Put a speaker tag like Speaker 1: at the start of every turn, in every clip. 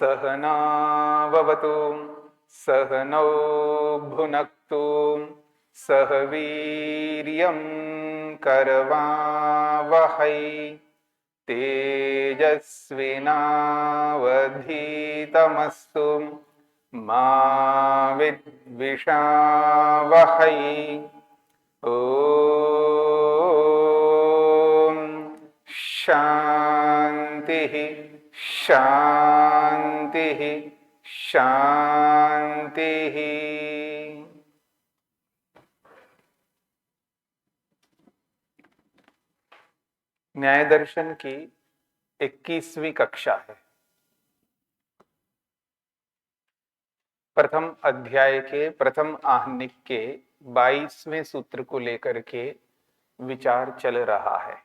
Speaker 1: सहनाववतु सहनौ भुनक्तु सह वीर्यं करवावहै तेजस्विनावधीतमस्तु मा विद्विषावहै। ओम शांति शांति शांति। न्याय दर्शन की 21वीं कक्षा है। प्रथम अध्याय के प्रथम आहनिक के 22वें सूत्र को लेकर के विचार चल रहा है।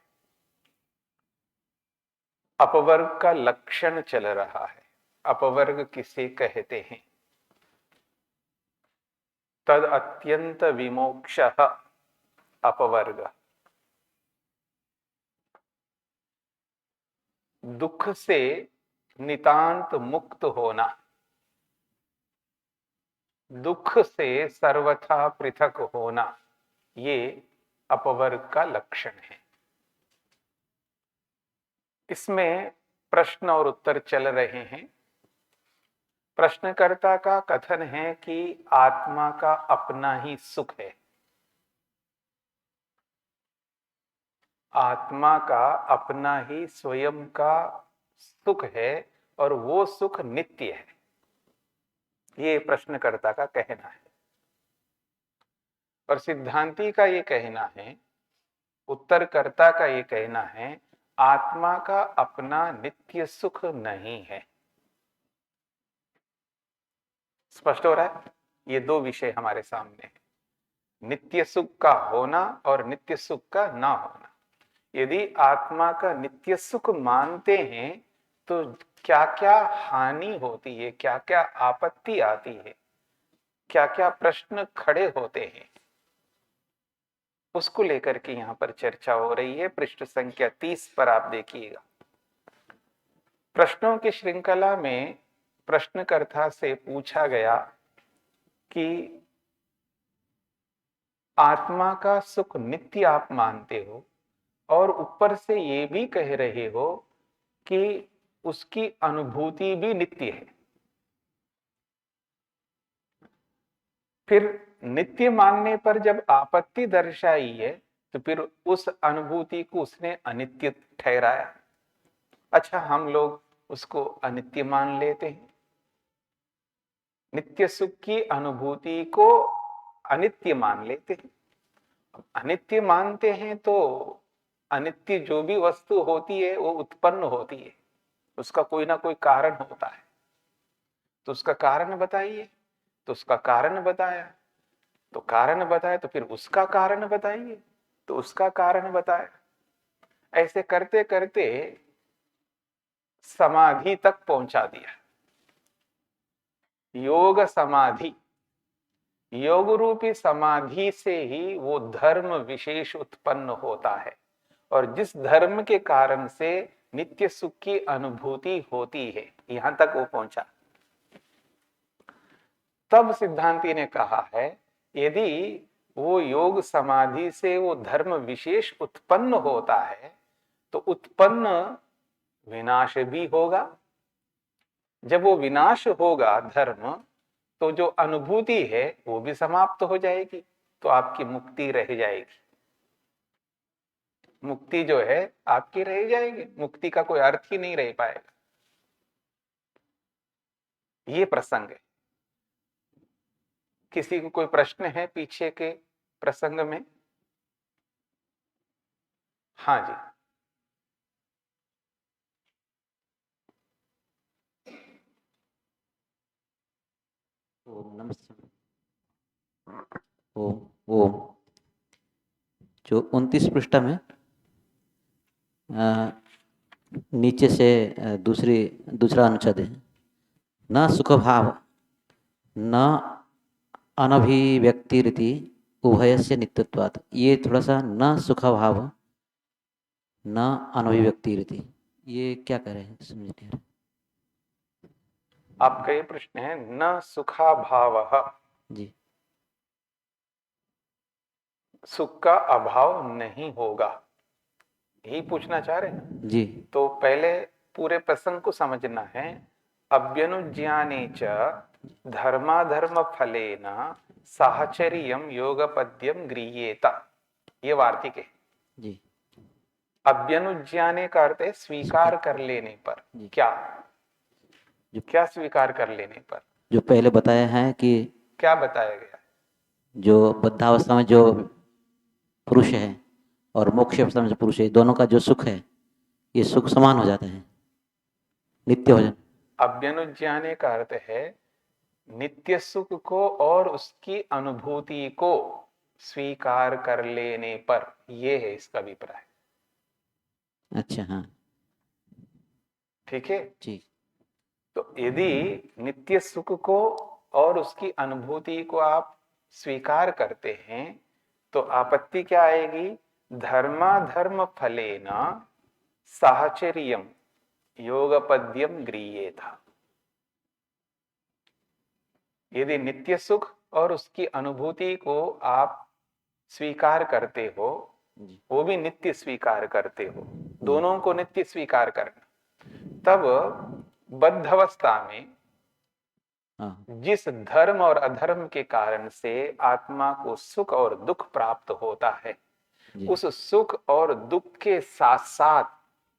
Speaker 1: अपवर्ग का लक्षण चल रहा है। अपवर्ग किसे कहते हैं? तद अत्यंत विमोक्षः अपवर्ग। दुख से नितांत मुक्त होना, दुख से सर्वथा पृथक होना, ये अपवर्ग का लक्षण है। इसमें प्रश्न और उत्तर चल रहे हैं। प्रश्नकर्ता का कथन है कि आत्मा का अपना ही सुख है, आत्मा का अपना ही स्वयं का सुख है और वो सुख नित्य है। ये प्रश्नकर्ता का कहना है। और सिद्धांती का ये कहना है, उत्तरकर्ता का ये कहना है, आत्मा का अपना नित्य सुख नहीं है। स्पष्ट हो रहा है? ये दो विषय हमारे सामने हैं, नित्य सुख का होना और नित्य सुख का ना होना। यदि आत्मा का नित्य सुख मानते हैं तो क्या क्या हानि होती है, क्या क्या आपत्ति आती है, क्या क्या प्रश्न खड़े होते हैं, उसको लेकर के यहां पर चर्चा हो रही है। पृष्ठ संख्या 30 पर आप देखिएगा। प्रश्नों की श्रृंखला में प्रश्नकर्ता से पूछा गया कि आत्मा का सुख नित्य आप मानते हो और ऊपर से ये भी कह रहे हो कि उसकी अनुभूति भी नित्य है। फिर नित्य मानने पर जब आपत्ति दर्शाई है तो फिर उस अनुभूति को उसने अनित्य ठहराया। अच्छा, हम लोग उसको अनित्य मान लेते हैं, नित्य सुख की अनुभूति को अनित्य मान लेते हैं। अनित्य मानते हैं तो अनित्य जो भी वस्तु होती है वो उत्पन्न होती है, उसका कोई ना कोई कारण होता है। तो उसका कारण बताइए, तो उसका कारण बताया, तो कारण बताया, तो फिर उसका कारण बताइए, तो उसका कारण बताया। ऐसे करते करते समाधि तक पहुंचा दिया। योग समाधि, योग रूपी समाधि से ही वो धर्म विशेष उत्पन्न होता है और जिस धर्म के कारण से नित्य सुख की अनुभूति होती है, यहां तक वो पहुंचा। तब सिद्धांती ने कहा है, यदि वो योग समाधि से वो धर्म विशेष उत्पन्न होता है तो उत्पन्न विनाश भी होगा। जब वो विनाश होगा धर्म, तो जो अनुभूति है वो भी समाप्त हो जाएगी, तो आपकी मुक्ति रह जाएगी। मुक्ति जो है आपकी रह जाएगी, मुक्ति का कोई अर्थ ही नहीं रह पाएगा। ये प्रसंग है। किसी को कोई प्रश्न है पीछे के प्रसंग में? हाँ जी।
Speaker 2: ओम नमस्ते। ओम ओम जो 29 पृष्ठ में नीचे से दूसरा अनुच्छेद है, न सुख भाव न अनभिव्यक्तिरिति उभयस्य नित्यत्वात्। ये थोड़ा सा न सुख भाव न अनभिव्यक्तिरिति, ये क्या कह रहे हैं, समझ नहीं आ रहा।
Speaker 1: आपका ये प्रश्न है, न सुखा भाव,
Speaker 2: जी
Speaker 1: सुख का अभाव नहीं होगा, यही पूछना चाह रहे हैं।
Speaker 2: जी
Speaker 1: तो पहले पूरे प्रसंग को समझना है। अभ्यनुज्ञाने च धर्माधर्म फलेन साहचर्यम योगपद्यम गृह्येत, ये वार्तिक है।
Speaker 2: जी
Speaker 1: अभ्यनुज्ञाने का अर्थ है स्वीकार कर लेने पर।
Speaker 2: जी।
Speaker 1: क्या
Speaker 2: जो
Speaker 1: क्या स्वीकार कर लेने पर?
Speaker 2: जो पहले बताया है कि
Speaker 1: क्या बताया गया?
Speaker 2: जो बद्धावस्था में जो पुरुष है और मोक्ष अवस्था में जो पुरुष है, दोनों का जो सुख है ये सुख समान हो जाता है, नित्य हो जाता।
Speaker 1: अभ्यनुज्ञाने का अर्थ है नित्य सुख को और उसकी अनुभूति को स्वीकार कर लेने पर, यह है इसका अभिप्राय।
Speaker 2: अच्छा हाँ
Speaker 1: ठीक है।
Speaker 2: जी
Speaker 1: तो यदि नित्य सुख को और उसकी अनुभूति को आप स्वीकार करते हैं तो आपत्ति क्या आएगी? धर्माधर्म फलेन साहचर्यम योगपद्यम गृह्येत। यदि नित्य सुख और उसकी अनुभूति को आप स्वीकार करते हो,
Speaker 2: जी
Speaker 1: वो भी नित्य स्वीकार करते हो, दोनों को नित्य स्वीकार करना, तब बद्धावस्था में
Speaker 2: हाँ
Speaker 1: जिस धर्म और अधर्म के कारण से आत्मा को सुख और दुख प्राप्त होता है,
Speaker 2: जी
Speaker 1: उस सुख और दुख के साथ साथ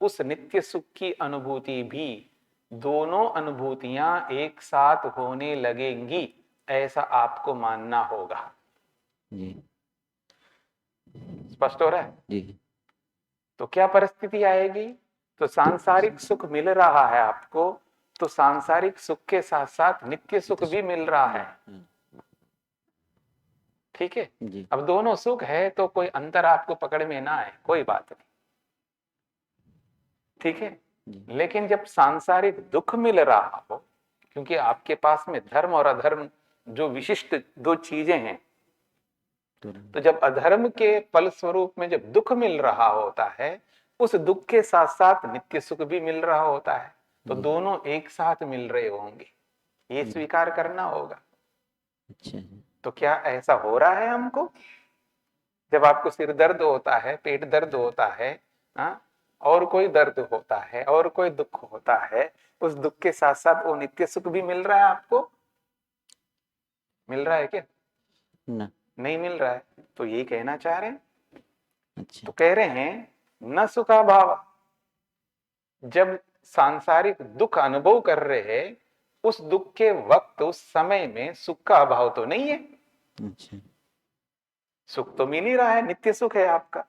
Speaker 1: उस नित्य सुख की अनुभूति भी, दोनों अनुभूतियां एक साथ होने लगेंगी, ऐसा आपको मानना होगा।
Speaker 2: जी
Speaker 1: स्पष्ट हो रहा है?
Speaker 2: जी
Speaker 1: तो क्या परिस्थिति आएगी? तो सांसारिक सुख मिल रहा है आपको, तो सांसारिक सुख के साथ साथ नित्य सुख भी मिल रहा है। ठीक है।
Speaker 2: जी
Speaker 1: अब दोनों सुख है तो कोई अंतर आपको पकड़ में ना आए, कोई बात नहीं। ठीक है।
Speaker 2: जी
Speaker 1: लेकिन जब सांसारिक दुख मिल रहा हो, क्योंकि आपके पास में धर्म और अधर्म जो विशिष्ट दो चीजें हैं, तो जब अधर्म के फल स्वरूप में जब दुख मिल रहा होता है, उस दुख के साथ साथ नित्य सुख भी मिल रहा होता है, तो
Speaker 2: जी।
Speaker 1: दोनों एक साथ मिल रहे होंगे, ये स्वीकार करना होगा।
Speaker 2: अच्छा
Speaker 1: तो क्या ऐसा हो रहा है हमको? जब आपको सिर दर्द होता है, पेट दर्द होता है, हाँ, और कोई दर्द होता है और कोई दुख होता है, उस दुख के साथ साथ वो नित्य सुख भी मिल रहा है आपको? मिल रहा है क्या?
Speaker 2: ना
Speaker 1: नहीं मिल रहा है। तो ये कहना चाह रहे हैं।
Speaker 2: अच्छा
Speaker 1: तो कह रहे हैं न सुखा भाव, जब सांसारिक दुख अनुभव कर रहे हैं, उस दुख के वक्त, उस समय में सुख का अभाव तो नहीं है।
Speaker 2: अच्छा
Speaker 1: सुख तो मिल ही रहा है, नित्य सुख है आपका।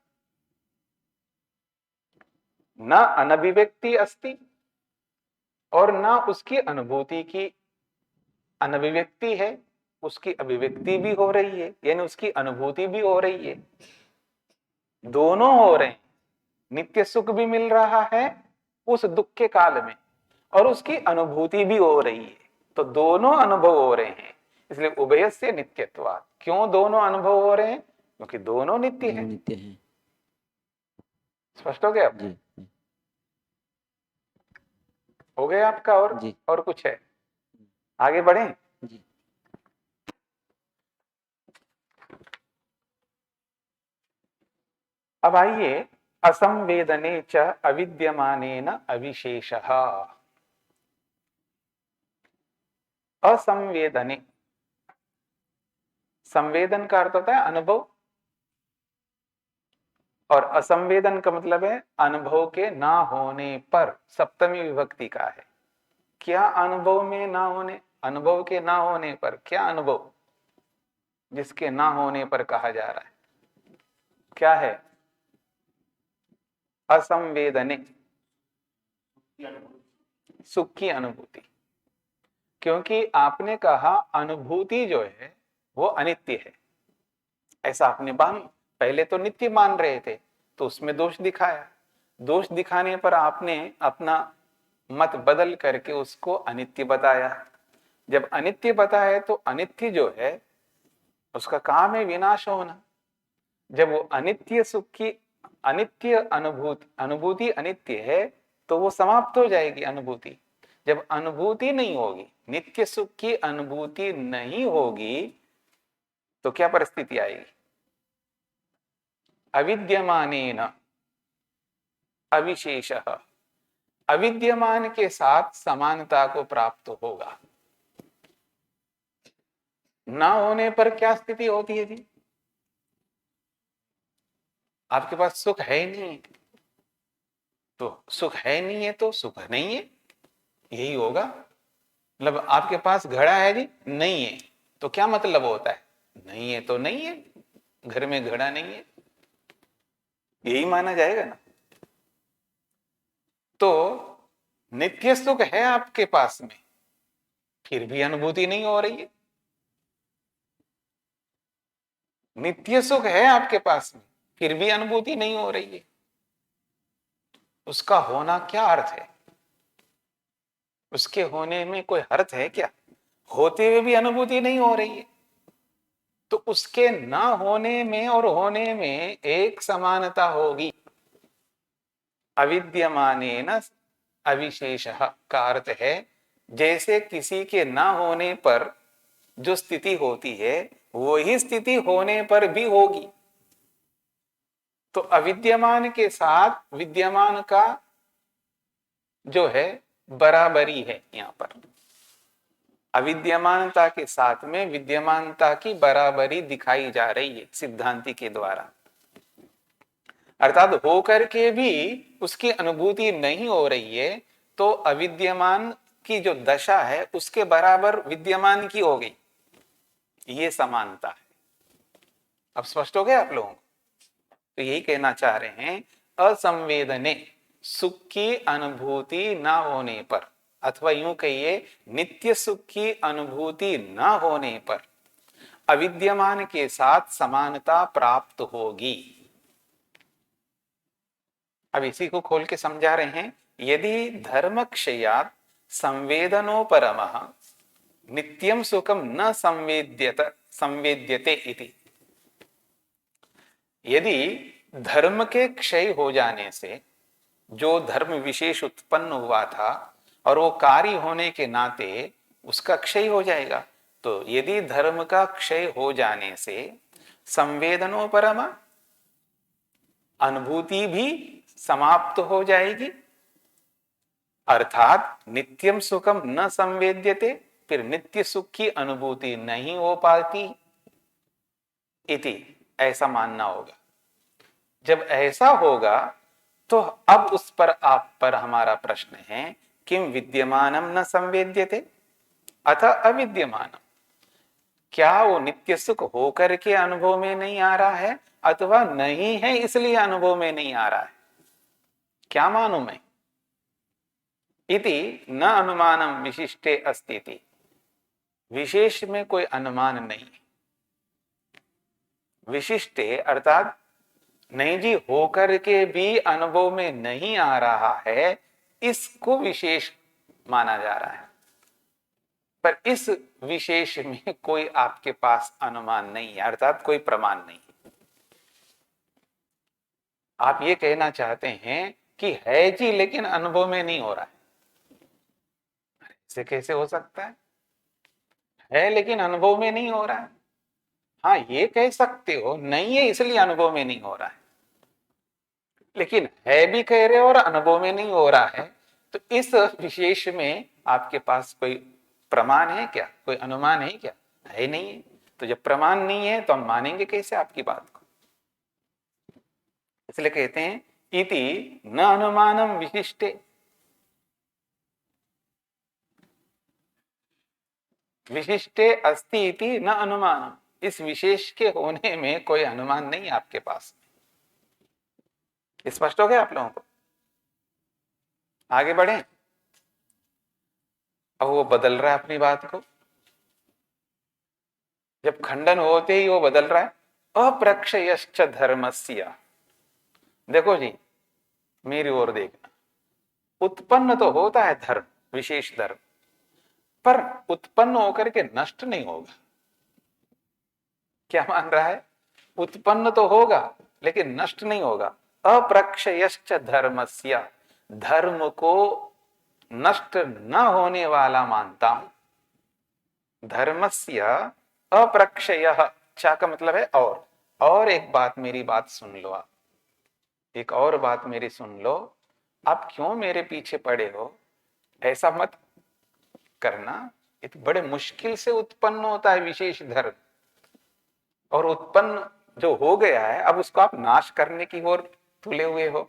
Speaker 1: न अनभिव्यक्ति अस्ति, और न उसकी अनुभूति की अनभिव्यक्ति है, उसकी अभिव्यक्ति भी हो रही है, यानी उसकी अनुभूति भी हो रही है, दोनों हो रहे हैं। नित्य सुख भी मिल रहा है उस दुख के काल में, और उसकी अनुभूति भी हो रही है, तो दोनों अनुभव हो रहे हैं। इसलिए उभयस्य नित्यत्वात्। क्यों दोनों अनुभव हो रहे हैं? क्योंकि दोनों नित्य
Speaker 2: दोनों
Speaker 1: है।
Speaker 2: नित्य है।
Speaker 1: स्पष्ट हो गया आपको?
Speaker 2: जी
Speaker 1: हो गया आपका?
Speaker 2: जी
Speaker 1: और कुछ है? आगे बढ़े।
Speaker 2: जी
Speaker 1: अब आइए, असंवेदने च अविद्यमानेन अविशेषः। असंवेदने, संवेदन का अर्थ होता है अनुभव, और असंवेदन का मतलब है अनुभव के ना होने पर, सप्तमी विभक्ति का है। क्या अनुभव में ना होने, अनुभव के ना होने पर? क्या अनुभव जिसके ना होने पर कहा जा रहा है? क्या है? असंवेदने, सुख की अनुभूति। क्योंकि आपने कहा अनुभूति जो है वो अनित्य है, ऐसा आपने पहले तो नित्य मान रहे थे, तो उसमें दोष दिखाया। दोष दिखाने पर आपने अपना मत बदल करके उसको अनित्य बताया। जब अनित्य बताया तो अनित्य जो है उसका काम है विनाश होना। जब वो अनित्य सुख की अनित्य अनुभूति अनित्य है, तो वो समाप्त हो जाएगी अनुभूति। जब अनुभूति नहीं होगी, नित्य सुख की अनुभूति नहीं होगी, तो क्या परिस्थिति आएगी? अविद्यमानेन अविशेषः, अविद्यमान के साथ समानता को प्राप्त होगा। ना होने पर क्या स्थिति होती है जी? आपके पास सुख है ही नहीं, तो सुख है नहीं है तो सुख नहीं है, यही होगा। मतलब आपके पास घड़ा है जी, नहीं है तो क्या मतलब होता है? नहीं है तो नहीं है, घर में घड़ा नहीं है, यही माना जाएगा ना। तो नित्य सुख है आपके पास में, फिर भी अनुभूति नहीं हो रही है। नित्य सुख है आपके पास में, फिर भी अनुभूति नहीं हो रही है। उसका होना क्या अर्थ है? उसके होने में कोई अर्थ है क्या? होते हुए भी अनुभूति नहीं हो रही है, तो उसके ना होने में और होने में एक समानता होगी। अविद्यमानेन अविशेषः का अर्थ है, जैसे किसी के ना होने पर जो स्थिति होती है, वही स्थिति होने पर भी होगी। तो अविद्यमान के साथ विद्यमान का जो है बराबरी है। यहां पर अविद्यमानता के साथ में विद्यमानता की बराबरी दिखाई जा रही है सिद्धांति के द्वारा। अर्थात होकर के भी उसकी अनुभूति नहीं हो रही है, तो अविद्यमान की जो दशा है उसके बराबर विद्यमान की हो गई, ये समानता है। अब स्पष्ट हो गया आप लोगों को? तो यही कहना चाह रहे हैं, असंवेदने सुख की अनुभूति ना होने पर, अथवा यूं कहिए नित्य सुख की अनुभूति ना होने पर अविद्यमान के साथ समानता प्राप्त होगी। अब इसी को खोल के समझा रहे हैं। यदि धर्म क्षयात् संवेदनोपरमः नित्यम सुखम न संवेद्यते इति। यदि धर्म के क्षय हो जाने से जो धर्म विशेष उत्पन्न हुआ था और वो कार्य होने के नाते उसका क्षय हो जाएगा, तो यदि धर्म का क्षय हो जाने से संवेदनोपरमा अनुभूति भी समाप्त हो जाएगी, अर्थात नित्यम सुखम न संवेद्यते, फिर नित्य सुख की अनुभूति नहीं हो पाती इति, ऐसा मानना होगा। जब ऐसा होगा तो अब उस पर आप पर हमारा प्रश्न है, किम विद्यमानम न संवेद्यते अथ अविद्यमानम, क्या वो नित्य सुख होकर के अनुभव में नहीं आ रहा है अथवा नहीं है इसलिए अनुभव में नहीं आ रहा है? क्या मानूं मैं? इति न अनुमानम विशिष्टे अस्ति इति, विशेष में कोई अनुमान नहीं। विशिष्टे अर्थात नहीं जी, होकर के भी अनुभव में नहीं आ रहा है, इसको विशेष माना जा रहा है। पर इस विशेष में कोई आपके पास अनुमान नहीं है, अर्थात कोई प्रमाण नहीं। आप ये कहना चाहते हैं कि है जी लेकिन अनुभव में नहीं हो रहा है। ऐसे कैसे हो सकता है लेकिन अनुभव में नहीं हो रहा है? हाँ, ये कह सकते हो नहीं है इसलिए अनुभव में नहीं हो रहा है, लेकिन है भी कह रहे हो और अनुभव में नहीं हो रहा है, तो इस विशेष में आपके पास कोई प्रमाण है क्या? कोई अनुमान है क्या? है नहीं है। तो जब प्रमाण नहीं है तो हम मानेंगे कैसे आपकी बात को? इसलिए कहते हैं इति न अनुमानम विशिष्टे, विशिष्टे अस्ति इति न अनुमानम, इस विशेष के होने में कोई अनुमान नहीं आपके पास। स्पष्ट हो गया आप लोगों को? आगे बढ़े। अब वो बदल रहा है अपनी बात को, जब खंडन होते ही वो बदल रहा है। अप्रक्षयश्च धर्मस्य, देखो जी मेरी ओर देखना, उत्पन्न तो होता है धर्म, विशेष धर्म, पर उत्पन्न होकर के नष्ट नहीं होगा। क्या मान रहा है? उत्पन्न तो होगा लेकिन नष्ट नहीं होगा। अप्रक्षयश्च धर्मस्य, धर्म को नष्ट न होने वाला मानता हूं। धर्मस्य अप्रक्षयः, चा का मतलब है और एक बात, मेरी बात सुन लो आप, एक और बात मेरी सुन लो। आप क्यों मेरे पीछे पड़े हो, ऐसा मत करना। ये तो बड़े मुश्किल से उत्पन्न होता है विशेष धर्म, और उत्पन्न जो हो गया है अब उसको आप नाश करने की ओर तुले हुए हो।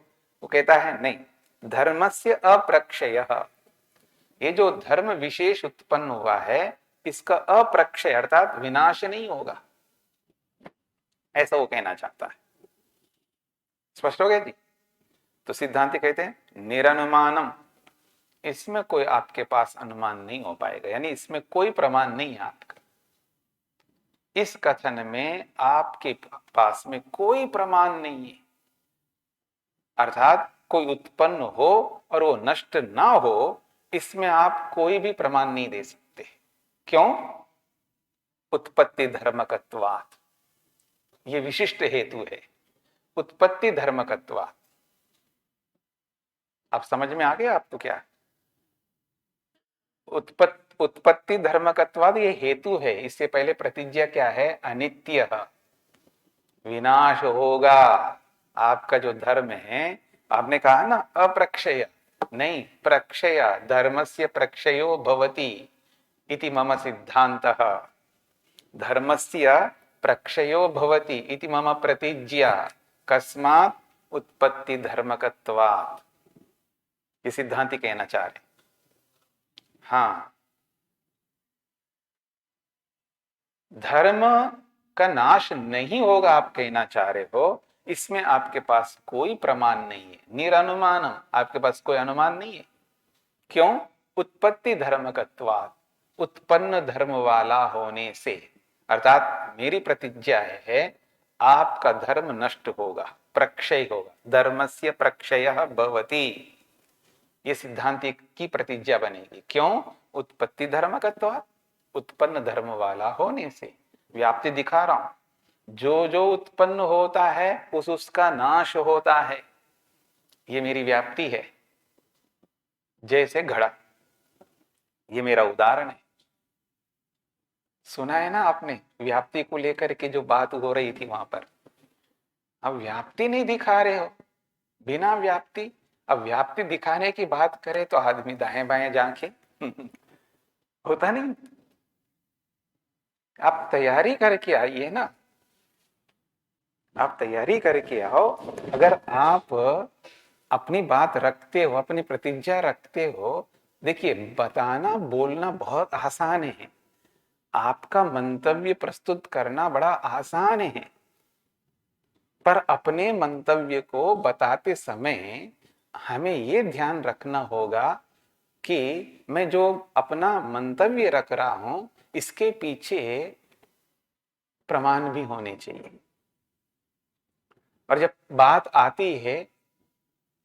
Speaker 1: वो कहता है नहीं, धर्मस्य अप्रक्षयः, ये जो धर्म विशेष उत्पन्न हुआ है इसका अप्रक्षय अर्थात विनाश नहीं होगा, ऐसा वो कहना चाहता है। स्पष्ट हो गया जी। तो सिद्धांति कहते हैं निरनुमानम, इसमें कोई आपके पास अनुमान नहीं हो पाएगा, यानी इसमें कोई प्रमाण नहीं है आपका। इस कथन में आपके पास में कोई प्रमाण नहीं है, अर्थात कोई उत्पन्न हो और वो नष्ट ना हो, इसमें आप कोई भी प्रमाण नहीं दे सकते। क्यों? उत्पत्ति धर्मकत्वात्, ये विशिष्ट हेतु है, उत्पत्ति धर्मकत्वात्। आप समझ में आ गया आपको क्या? उत्पत्ति धर्मकत्वाद ये हेतु है। इससे पहले प्रतिज्ञा क्या है? अनित्य, विनाश होगा। आपका जो धर्म है, आपने कहा ना अप्रक्षय, नहीं प्रक्षय, धर्मस्य प्रक्षयो भवति इति मम सिद्धांतः, धर्मस्य प्रक्षयो भवति इति मम प्रतिज्ञा, कस्मात् उत्पत्ति धर्मकत्वात्, ये सिद्धांति कहना चाह रहे। हाँ, धर्म का नाश नहीं होगा आप कहना चाह रहे हो, इसमें आपके पास कोई प्रमाण नहीं है। निरनुमानम, आपके पास कोई अनुमान नहीं है। क्यों? उत्पत्ति धर्मकत्वात्, उत्पन्न धर्म वाला होने से, अर्थात मेरी प्रतिज्ञा है आपका धर्म नष्ट होगा, प्रक्षय होगा, धर्मस्य प्रक्षयः भवति, ये सिद्धांति की प्रतिज्ञा बनेगी। क्यों? उत्पत्ति धर्मकत्वात्, उत्पन्न धर्म वाला होने से। व्याप्ति दिखा रहा हूं, जो जो उत्पन्न होता है उसका नाश होता है, ये मेरी व्याप्ति है। जैसे घड़ा, ये मेरा उदाहरण है। सुना है ना आपने व्याप्ति को लेकर के जो बात हो रही थी वहां पर। अब व्याप्ति नहीं दिखा रहे हो, बिना व्याप्ति। अब व्याप्ति दिखाने की बात करे तो आदमी दाएं बाएं झांके होता नहीं। आप तैयारी करके आइए ना, आप तैयारी करके आओ। अगर आप अपनी बात रखते हो, अपनी प्रतिज्ञा रखते हो, देखिए बताना बोलना बहुत आसान है, आपका मंतव्य प्रस्तुत करना बड़ा आसान है, पर अपने मंतव्य को बताते समय हमें ये ध्यान रखना होगा कि मैं जो अपना मंतव्य रख रहा हूं इसके पीछे प्रमाण भी होने चाहिए। और जब बात आती है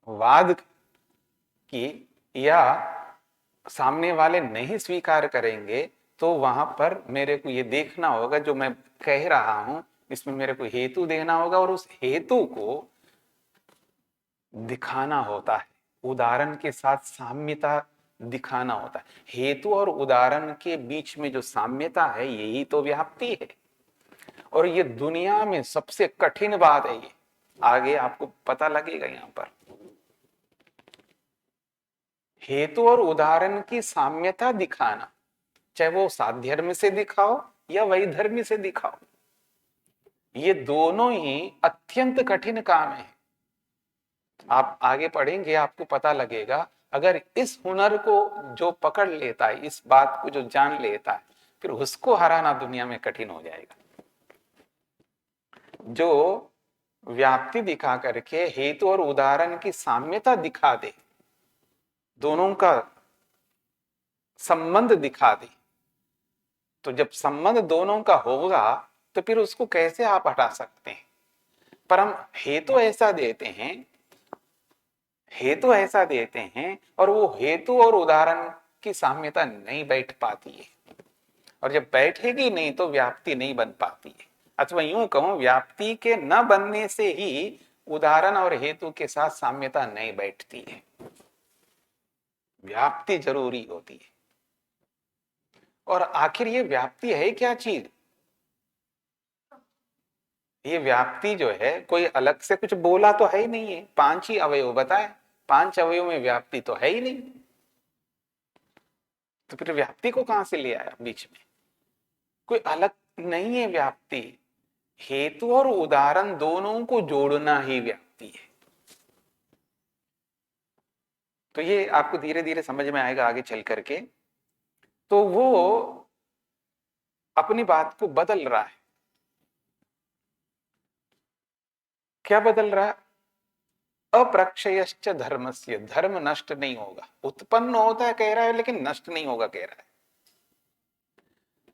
Speaker 1: वाद की, या सामने वाले नहीं स्वीकार करेंगे, तो वहां पर मेरे को ये देखना होगा जो मैं कह रहा हूं इसमें मेरे को हेतु देना होगा, और उस हेतु को दिखाना होता है, उदाहरण के साथ साम्यता दिखाना होता है। हेतु और उदाहरण के बीच में जो साम्यता है यही तो व्याप्ति है, और ये दुनिया में सबसे कठिन बात है। ये आगे आपको पता लगेगा। यहां पर हेतु और उदाहरण की साम्यता दिखाना, चाहे वो साध्यधर्म से दिखाओ या वैधर्म से दिखाओ, ये दोनों ही अत्यंत कठिन काम है। आप आगे पढ़ेंगे आपको पता लगेगा। अगर इस हुनर को जो पकड़ लेता है, इस बात को जो जान लेता है, फिर उसको हराना दुनिया में कठिन हो जाएगा। जो व्याप्ति दिखा करके हेतु और उदाहरण की साम्यता दिखा दे, दोनों का संबंध दिखा दे, तो जब संबंध दोनों का होगा तो फिर उसको कैसे आप हटा सकते हैं? पर हम हेतु ऐसा देते हैं, हेतु ऐसा देते हैं, और वो हेतु और उदाहरण की साम्यता नहीं बैठ पाती है, और जब बैठेगी नहीं तो व्याप्ति नहीं बन पाती है। अथवा यूं कहूं, व्याप्ति के न बनने से ही उदाहरण और हेतु के साथ साम्यता नहीं बैठती है। व्याप्ति जरूरी होती है। और आखिर ये व्याप्ति है क्या चीज? ये व्याप्ति जो है कोई अलग से कुछ बोला तो है ही नहीं है, 5 ही अवयव बताए, 5 अवयव में व्याप्ति तो है ही नहीं, तो फिर व्याप्ति को कहां से ले आया बीच में? कोई अलग नहीं है व्याप्ति, हेतु और उदाहरण दोनों को जोड़ना ही व्याप्ति है। तो ये आपको धीरे धीरे समझ में आएगा आगे चल करके। तो वो अपनी बात को बदल रहा है। क्या बदल रहा है? अप्रक्षयश्च धर्मस्य, धर्म नष्ट नहीं होगा, उत्पन्न होता है कह रहा है लेकिन नष्ट नहीं होगा कह रहा है।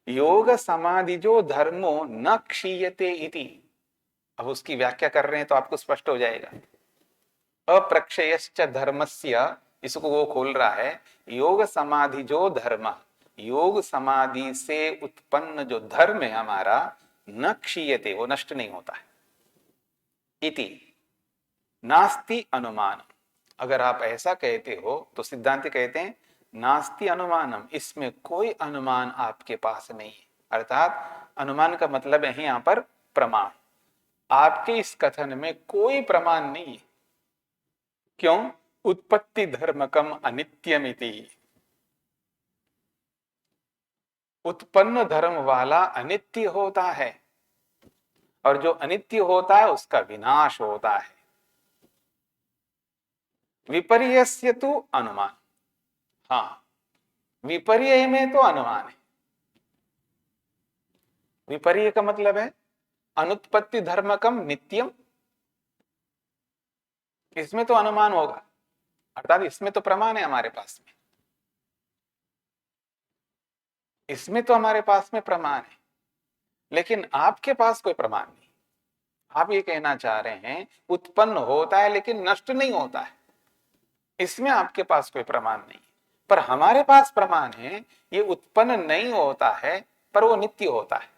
Speaker 1: योग समाधि जो धर्मो न क्षीयते इति, अब उसकी व्याख्या कर रहे हैं तो आपको स्पष्ट हो जाएगा। अप्रक्षयश्च धर्मस्य, इसको वो खोल रहा है, योग समाधि जो धर्म, योग समाधि से उत्पन्न जो धर्म है हमारा, न क्षीयते, वो नष्ट नहीं होता है। इति नास्ति अनुमान, अगर आप ऐसा कहते हो तो सिद्धांत कहते हैं नास्ति अनुमानम, इसमें कोई अनुमान आपके पास नहीं है। अर्थात अनुमान का मतलब है यहां पर प्रमाण, आपके इस कथन में कोई प्रमाण नहीं है। क्यों? उत्पत्ति धर्मकम अनित्यमिति, उत्पन्न धर्म वाला अनित्य होता है, और जो अनित्य होता है उसका विनाश होता है। विपर्यस्य तो अनुमान, हाँ विपर्य में तो अनुमान है। विपर्य का मतलब है अनुत्पत्ति धर्मकम नित्यम, इसमें तो अनुमान होगा, अर्थात इसमें तो प्रमाण है हमारे पास में, इसमें तो हमारे पास में प्रमाण है, लेकिन आपके पास कोई प्रमाण नहीं। आप ये कहना चाह रहे हैं उत्पन्न होता है लेकिन नष्ट नहीं होता है, इसमें आपके पास कोई प्रमाण नहीं, पर हमारे पास प्रमाण है ये उत्पन्न नहीं होता है पर वो नित्य होता है।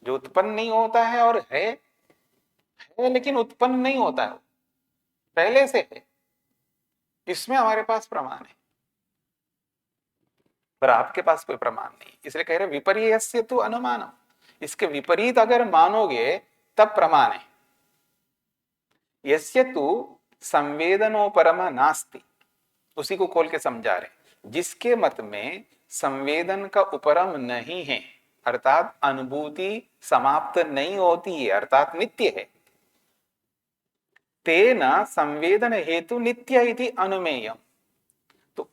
Speaker 1: जो उत्पन्न नहीं होता है और है लेकिन उत्पन्न नहीं होता है, पहले से है, इसमें हमारे पास प्रमाण है, पर आपके पास कोई प्रमाण नहीं, इसलिए कह रहे विपर्यस्य तो अनुमानम, इसके विपरीत अगर मानोगे तब प्रमाण है। यस्य तु संवेदनोपरम नास्ति, उसी को खोल के समझा रहे, जिसके मत में संवेदन का उपरम नहीं है, अर्थात अनुभूति समाप्त नहीं होती है, अर्थात नित्य है, तेना संवेदन हेतु नित्य इति अनुमेयम, तो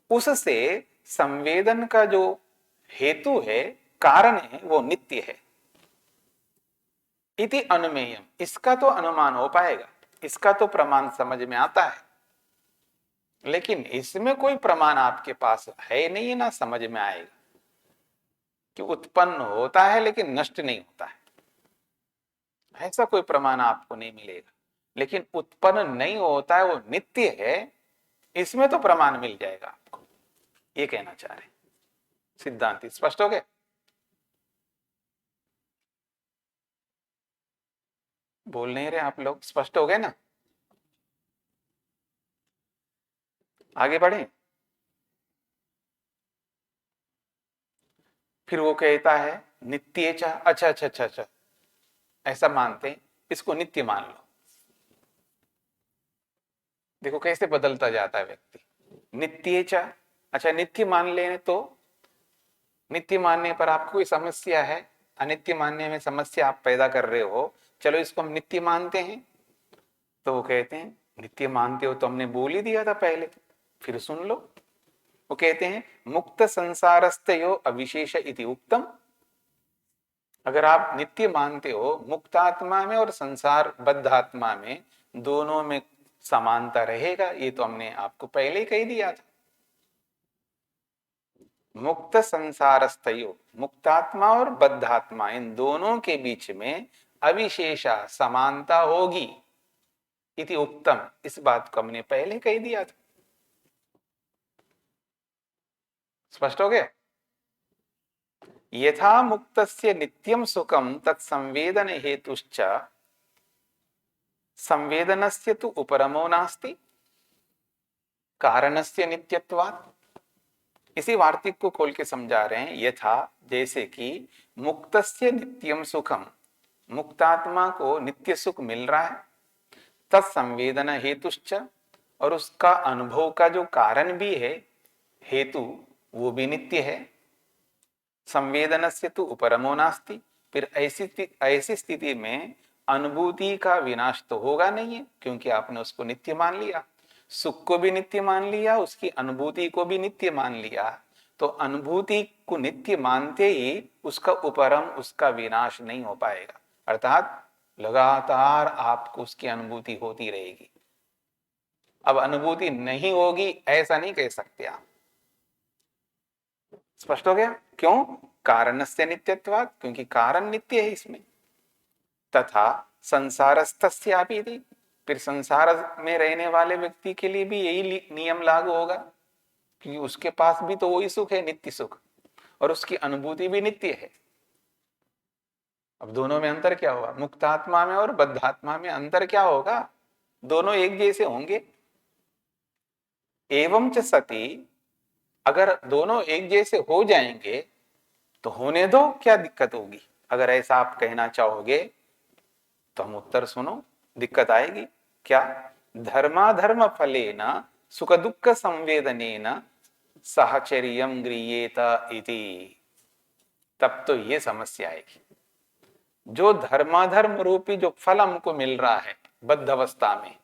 Speaker 1: उससे संवेदन का जो हेतु है, कारण है, वो नित्य है। इति अनुमेयम, इसका तो अनुमान हो पाएगा, इसका तो प्रमाण समझ में आता है, लेकिन इसमें कोई प्रमाण आपके पास है नहीं, ना समझ में आएगा कि उत्पन्न होता है लेकिन नष्ट नहीं होता है, ऐसा कोई प्रमाण आपको नहीं मिलेगा। लेकिन उत्पन्न नहीं होता है, वो नित्य है, इसमें तो प्रमाण मिल जाएगा आपको, ये कहना चाह रहे सिद्धांती। स्पष्ट हो गया? बोल नहीं रहे आप लोग, स्पष्ट हो गए ना? आगे बढ़े। फिर वो कहता है नित्येचा, अच्छा अच्छा अच्छा अच्छा, ऐसा मानते हैं, इसको नित्य मान लो। देखो कैसे बदलता जाता है व्यक्ति। नित्येचा, अच्छा नित्य मान लें तो नित्य मानने पर आपको कोई समस्या है, अनित्य मानने में समस्या आप पैदा कर रहे हो, चलो इसको हम नित्य मानते हैं। तो वो कहते हैं नित्य मानते हो तो हमने बोल ही दिया था पहले, फिर सुन लो। वो कहते हैं मुक्त संसारस्थयो अविशेष इति उक्तम, अगर आप नित्य मानते हो, मुक्तात्मा में और संसार बद्ध आत्मा में दोनों में समानता रहेगा, ये तो हमने आपको पहले ही कह दिया था। मुक्त संसारस्थयो, मुक्तात्मा और बद्धात्मा, इन दोनों के बीच में अविशेषा समानता होगी, इति उक्तम, इस बात को हमने पहले कह दिया था। स्पष्ट हो गया? यथा मुक्तस्य नित्यम सुखम तत्संवेदन हेतुश्च संवेदनस्य तु उपरमो नास्ति, कारणस्य नित्यत्वात्। इसी वार्तिक को खोल के समझा रहे हैं, यथा जैसे कि मुक्तस्य नित्यम सुखम, मुक्तात्मा को नित्य सुख मिल रहा है, तत्संवेदन हेतुश्च, और उसका अनुभव का जो कारण भी है, हेतु, वो भी नित्य है। संवेदनस्य तु उपरमो नास्ति, फिर ऐसी स्थिति में अनुभूति का विनाश तो होगा नहीं है, क्योंकि आपने उसको नित्य मान लिया, सुख को भी नित्य मान लिया, उसकी अनुभूति को भी नित्य मान लिया। तो अनुभूति को नित्य मानते ही उसका उपरम, उसका विनाश नहीं हो पाएगा, अर्थात लगातार आपको उसकी अनुभूति होती रहेगी। अब अनुभूति नहीं होगी ऐसा नहीं कह सकते आप। स्पष्ट हो गया? क्यों? कारणस्य नित्यत्वात्, क्योंकि कारण नित्य है इसमें। तथा संसारस्थस्यापि इति, फिर संसार में रहने वाले व्यक्ति के लिए भी यही नियम लागू होगा, क्योंकि उसके पास भी तो वही सुख है, नित्य सुख, और उसकी अनुभूति भी नित्य है। अब दोनों में अंतर क्या होगा? मुक्तात्मा में और बद्धात्मा में अंतर क्या होगा? दोनों एक जैसे होंगे। एवं च सती, अगर दोनों एक जैसे हो जाएंगे तो होने दो, क्या दिक्कत होगी? अगर ऐसा आप कहना चाहोगे तो हम उत्तर सुनो, दिक्कत आएगी। क्या? धर्माधर्म फलेन सुख दुख संवेदनेन साहचर्यम गृह्येत इति, तब तो ये समस्या आएगी। जो धर्माधर्म रूपी जो फल हमको मिल रहा है बद्ध अवस्था में,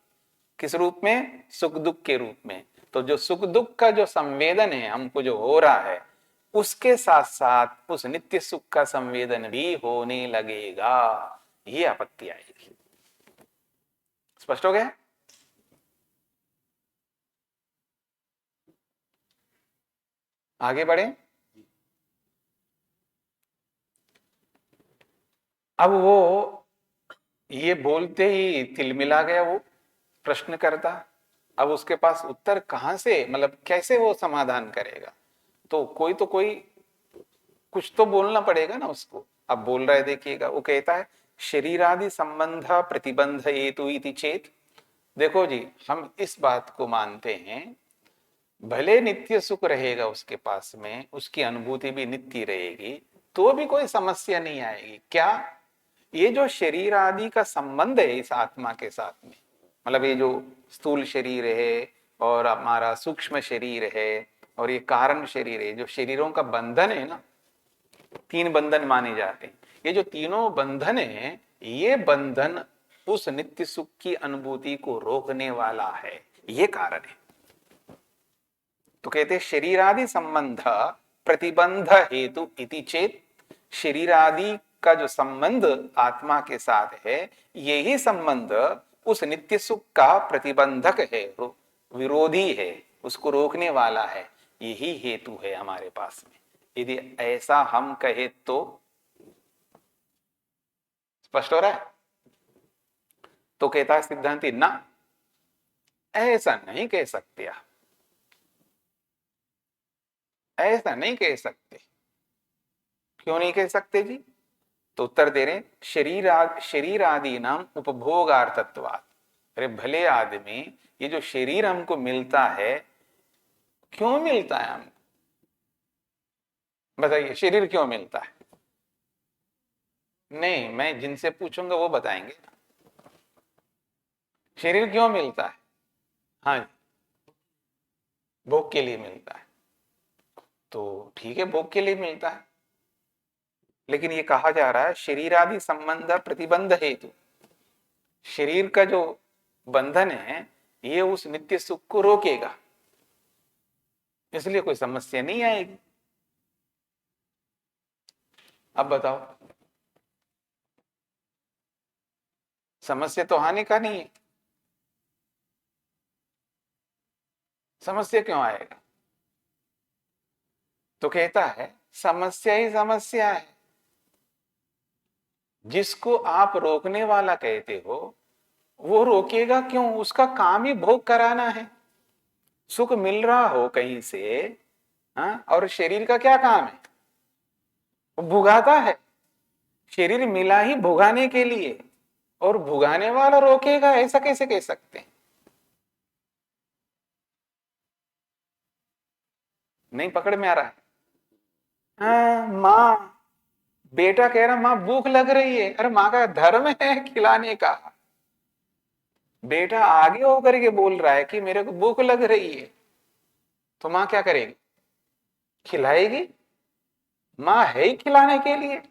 Speaker 1: किस रूप में? सुख दुख के रूप में। तो जो सुख दुख का जो संवेदन है हमको जो हो रहा है, उसके साथ साथ उस नित्य सुख का संवेदन भी होने लगेगा, ये आपत्ति आएगी। स्पष्ट हो गया? आगे बढ़े। अब वो ये बोलते ही तिलमिला गया वो प्रश्न करता। अब उसके पास उत्तर कहां से, मतलब कैसे वो समाधान करेगा? तो कोई कुछ तो बोलना पड़ेगा ना उसको। अब बोल रहा है, देखिएगा, वो कहता है शरीरादि संबंध प्रतिबंध हेतु इति चेत। देखो जी, हम इस बात को मानते हैं, भले नित्य सुख रहेगा उसके पास में, उसकी अनुभूति भी नित्य रहेगी, तो भी कोई समस्या नहीं आएगी। क्या? ये जो शरीर आदि का संबंध है इस आत्मा के साथ में, मतलब ये जो स्थूल शरीर है और हमारा सूक्ष्म शरीर है और ये कारण शरीर है, जो शरीरों का बंधन है ना, तीन बंधन माने जाते हैं, ये जो तीनों बंधन है, ये बंधन उस नित्य सुख की अनुभूति को रोकने वाला है, ये कारण है। तो कहते शरीर आदि संबंध प्रतिबंध हेतु इति चेत, शरीर आदि का जो संबंध आत्मा के साथ है, यही संबंध उस नित्य सुख का प्रतिबंधक है, विरोधी है, उसको रोकने वाला है, यही हेतु है हमारे पास में। यदि ऐसा हम कहे तो स्पष्ट हो रहा है? तो कहता है सिद्धांति, ना, ऐसा नहीं कह सकते आप, ऐसा नहीं कह सकते। क्यों नहीं कह सकते जी? तो उत्तर दे रहे, शरीर आदि नाम उपभोगार्थत्वात्। अरे भले आदमी, ये जो शरीर हमको मिलता है, क्यों मिलता है हमको? बताइए, शरीर क्यों मिलता है? नहीं, मैं जिनसे पूछूंगा वो बताएंगे। शरीर क्यों मिलता है? हाँ, भोग के लिए मिलता है। तो ठीक है, भोग के लिए मिलता है, लेकिन ये कहा जा रहा है शरीर आदि संबंध प्रतिबंध हेतु, शरीर का जो बंधन है ये उस नित्य सुख को रोकेगा, इसलिए कोई समस्या नहीं आएगी। अब बताओ, समस्या तो आने का नहीं है, समस्या क्यों आएगा? तो कहता है समस्या ही समस्या है। जिसको आप रोकने वाला कहते हो वो रोकेगा क्यों? उसका काम ही भोग कराना है। सुख मिल रहा हो कहीं से, हाँ, और शरीर का क्या काम है? वो भुगाता है। शरीर मिला ही भुगाने के लिए, और भुगाने वाला रोकेगा, ऐसा कैसे कह सकते हैं? नहीं पकड़ में आ रहा है? हाँ, माँ, बेटा कह रहा माँ भूख लग रही है, अरे माँ का धर्म है खिलाने का। बेटा आगे होकर के बोल रहा है कि मेरे को भूख लग रही है, तो माँ क्या करेगी? खिलाएगी। माँ है ही खिलाने के लिए,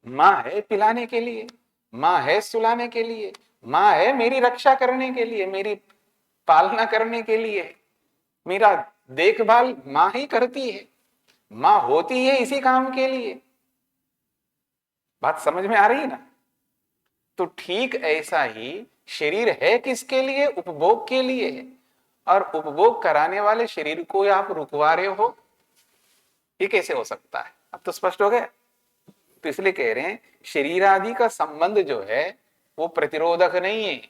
Speaker 1: माँ है पिलाने के लिए, माँ है सुलाने के लिए, माँ है मेरी रक्षा करने के लिए, मेरी पालना करने के लिए, मेरा देखभाल माँ ही करती है, माँ होती है इसी काम के लिए। बात समझ में आ रही है ना? तो ठीक ऐसा ही शरीर है किसके लिए? उपभोग के लिए है। और उपभोग कराने वाले शरीर को आप रुकवा रहे हो, ये कैसे हो सकता है? अब तो स्पष्ट हो गया। तो इसलिए कह रहे हैं शरीर आदि का संबंध जो है वो प्रतिरोधक नहीं है,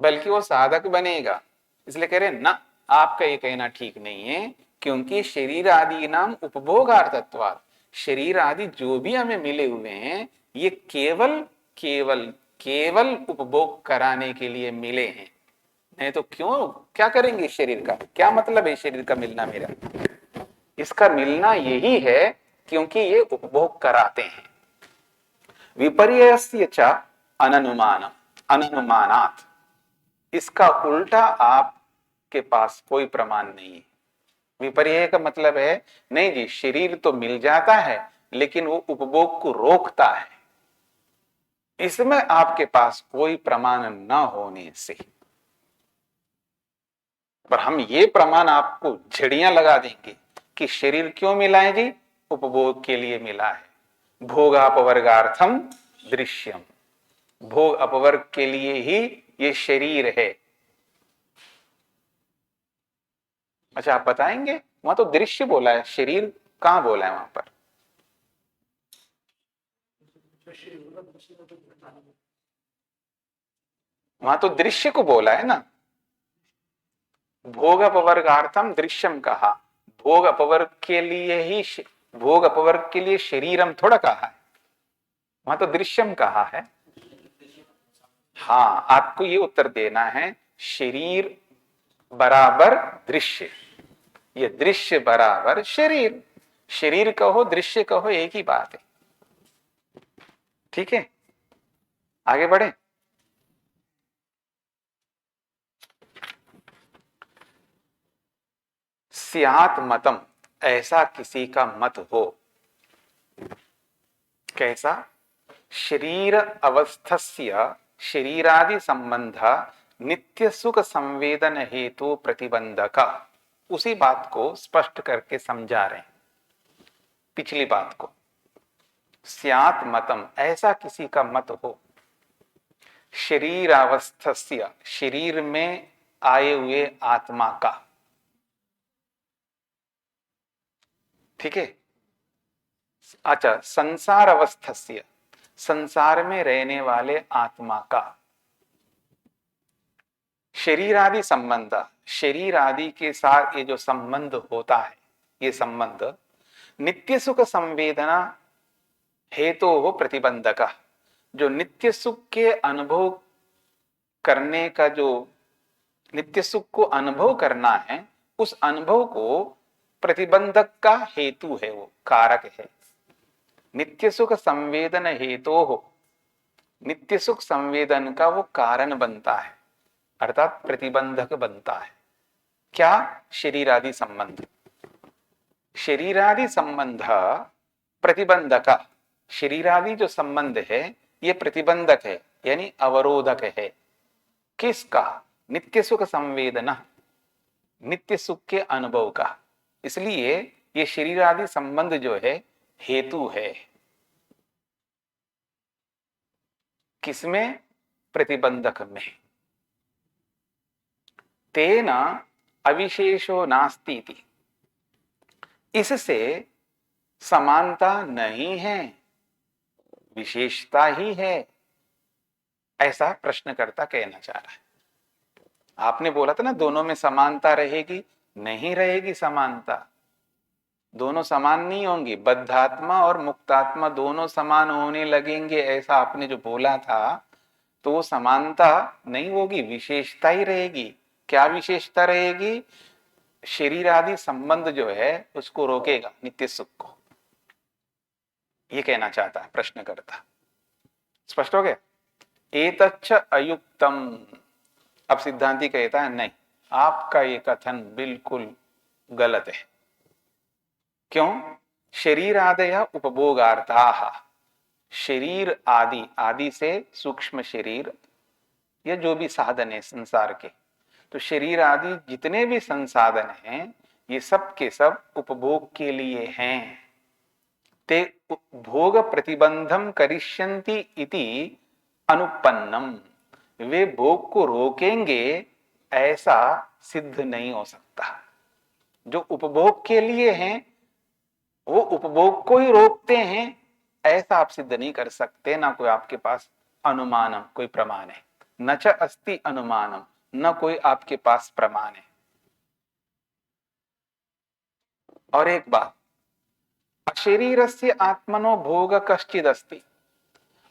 Speaker 1: बल्कि वो साधक बनेगा। इसलिए कह रहे हैं ना, आपका ये कहना ठीक नहीं है, क्योंकि शरीर आदि नाम उपभोगार्थत्वात्, शरीर आदि जो भी हमें मिले हुए हैं ये केवल केवल केवल उपभोग कराने के लिए मिले हैं। नहीं तो क्यों, क्या करेंगे शरीर का? क्या मतलब है शरीर का मिलना मेरा? इसका मिलना यही है क्योंकि ये उपभोग कराते हैं। विपर्ययस्य च अननुमानम अननुमानात्, इसका उल्टा आपके पास कोई प्रमाण नहीं है। विपर्यय का मतलब है नहीं जी, शरीर तो मिल जाता है लेकिन वो उपभोग को रोकता है, इसमें आपके पास कोई प्रमाण न होने से। पर हम ये प्रमाण आपको झड़ियां लगा देंगे कि शरीर क्यों मिला है जी? उपभोग के लिए मिला है। भोगापवर्गार्थम दृश्यम, भोग अपवर्ग के लिए ही ये शरीर है। अच्छा, आप बताएंगे? वहां तो दृश्य बोला है, शरीर कहां बोला है वहां पर? वहां तो दृश्य को बोला है ना। भोग अपवर्गार्थम दृश्यम कहा, भोग अपवर्ग के लिए ही भोग अपवर्ग के लिए शरीरम थोड़ा कहा है, वहां तो दृश्यम कहा है। हाँ, आपको ये उत्तर देना है, शरीर बराबर दृश्य, ये दृश्य बराबर शरीर, शरीर कहो दृश्य कहो एक ही बात है। ठीक है, आगे बढ़े। स्यात् मतम, ऐसा किसी का मत हो। कैसा? शरीर अवस्थस्य शरीरादि संबंध नित्य सुख संवेदन हेतु प्रतिबंधक, उसी बात को स्पष्ट करके समझा रहे हैं पिछली बात को। स्यात् मतम, ऐसा किसी का मत हो। शरीरावस्थस्य, शरीर में आए हुए आत्मा का, ठीक है। अच्छा, संसार अवस्थस्य, संसार में रहने वाले आत्मा का। शरीर आदि संबंध, शरीर आदि के साथ ये जो संबंध होता है, ये संबंध नित्य सुख संवेदना हेतु हो प्रतिबंधक, जो नित्य सुख के अनुभव करने का, जो नित्य सुख को अनुभव करना है, उस अनुभव को प्रतिबंधक का हेतु है, वो कारक है। नित्य सुख संवेदन हेतु हो, नित्य सुख संवेदन का वो कारण बनता है, अर्थात प्रतिबंधक बनता है। क्या? शरीरादि संबंध, शरीरादि संबंध प्रतिबंधक, शरीरादि जो संबंध है ये प्रतिबंधक है, यानी अवरोधक है। किसका? नित्य सुख संवेदना, नित्य सुख के अनुभव का। इसलिए ये शरीर आदि संबंध जो है हेतु है। किसमें? प्रतिबंधक में। तेना अविशेषो नास्ति, इससे समानता नहीं है, विशेषता ही है, ऐसा प्रश्नकर्ता कहना चाह रहा है। आपने बोला था ना दोनों में समानता रहेगी, नहीं रहेगी समानता, दोनों समान नहीं होंगी। बद्धात्मा और मुक्तात्मा दोनों समान होने लगेंगे, ऐसा आपने जो बोला था, तो वो समानता नहीं होगी, विशेषता ही रहेगी। क्या विशेषता रहेगी? शरीर आदि संबंध जो है उसको रोकेगा, नित्य सुख को। ये कहना चाहता है प्रश्नकर्ता। स्पष्ट हो गया? एतच्च अयुक्तम। अब सिद्धांती कहता है नहीं, आपका ये कथन बिल्कुल गलत है। क्यों? शरीर आदय उपभोगार्था। शरीर आदि, आदि से सूक्ष्म शरीर, ये जो भी साधन है संसार के, तो शरीर आदि जितने भी संसाधन हैं ये सब के सब उपभोग के लिए हैं। ते भोग प्रतिबंधम करिष्यन्ति इति अनुपन्नम। वे भोग को रोकेंगे ऐसा सिद्ध नहीं हो सकता। जो उपभोग के लिए हैं वो उपभोग को ही रोकते हैं ऐसा आप सिद्ध नहीं कर सकते। ना कोई आपके पास अनुमानम, कोई प्रमाण है। न च अस्ति अनुमानम, न कोई आपके पास प्रमाण है। और एक बात, अशरीरस्य आत्मनो भोग कश्चिद अस्ति।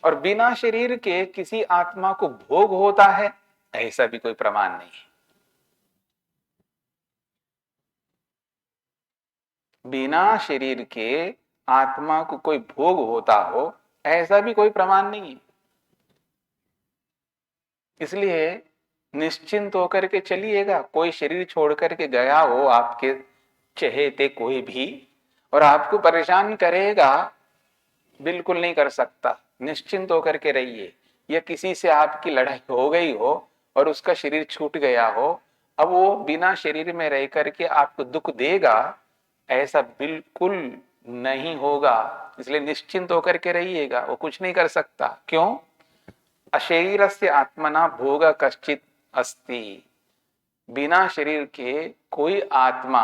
Speaker 1: और बिना शरीर के किसी आत्मा को भोग होता है ऐसा भी कोई प्रमाण नहीं है। बिना शरीर के आत्मा को कोई भोग होता हो ऐसा भी कोई प्रमाण नहीं है। इसलिए निश्चिंत होकर के चलिएगा। कोई शरीर छोड़ करके गया हो आपके चहेते कोई भी, और आपको परेशान करेगा, बिल्कुल नहीं कर सकता। निश्चिंत होकर के रहिए। या किसी से आपकी लड़ाई हो गई हो और उसका शरीर छूट गया हो, अब वो बिना शरीर में रह करके आपको दुख देगा ऐसा बिल्कुल नहीं होगा। इसलिए निश्चिंत होकर के रहिएगा, वो कुछ नहीं कर सकता। क्यों? अशरीरस्य आत्मना भोग कश्चित अस्ति। बिना शरीर के कोई आत्मा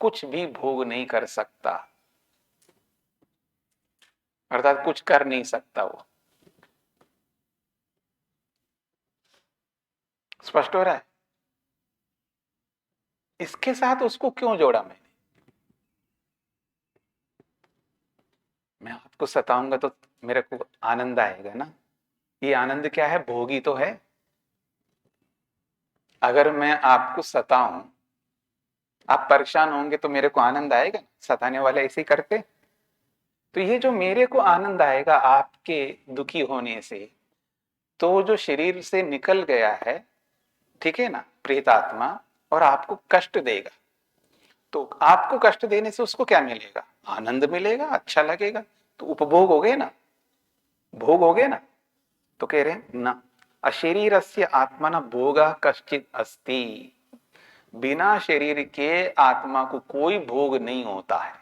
Speaker 1: कुछ भी भोग नहीं कर सकता, अर्थात कुछ कर नहीं सकता वो। स्पष्ट हो रहा है? इसके साथ उसको क्यों जोड़ा मैंने? मैं आपको सताऊंगा तो मेरे को आनंद आएगा ना। ये आनंद क्या है? भोगी तो है। अगर मैं आपको सताऊं, आप परेशान होंगे तो मेरे को आनंद आएगा। सताने वाले ऐसे ही करते। तो ये जो मेरे को आनंद आएगा आपके दुखी होने से, तो जो शरीर से निकल गया है, ठीक है ना, प्रेतात्मा, और आपको कष्ट देगा, तो आपको कष्ट देने से उसको क्या मिलेगा? आनंद मिलेगा, अच्छा लगेगा। तो उपभोग हो गए ना, भोग हो गए ना। तो कह रहे हैं ना, अशरीरस्य आत्मना भोगा कश्चित अस्ति। बिना शरीर के आत्मा को कोई भोग नहीं होता है।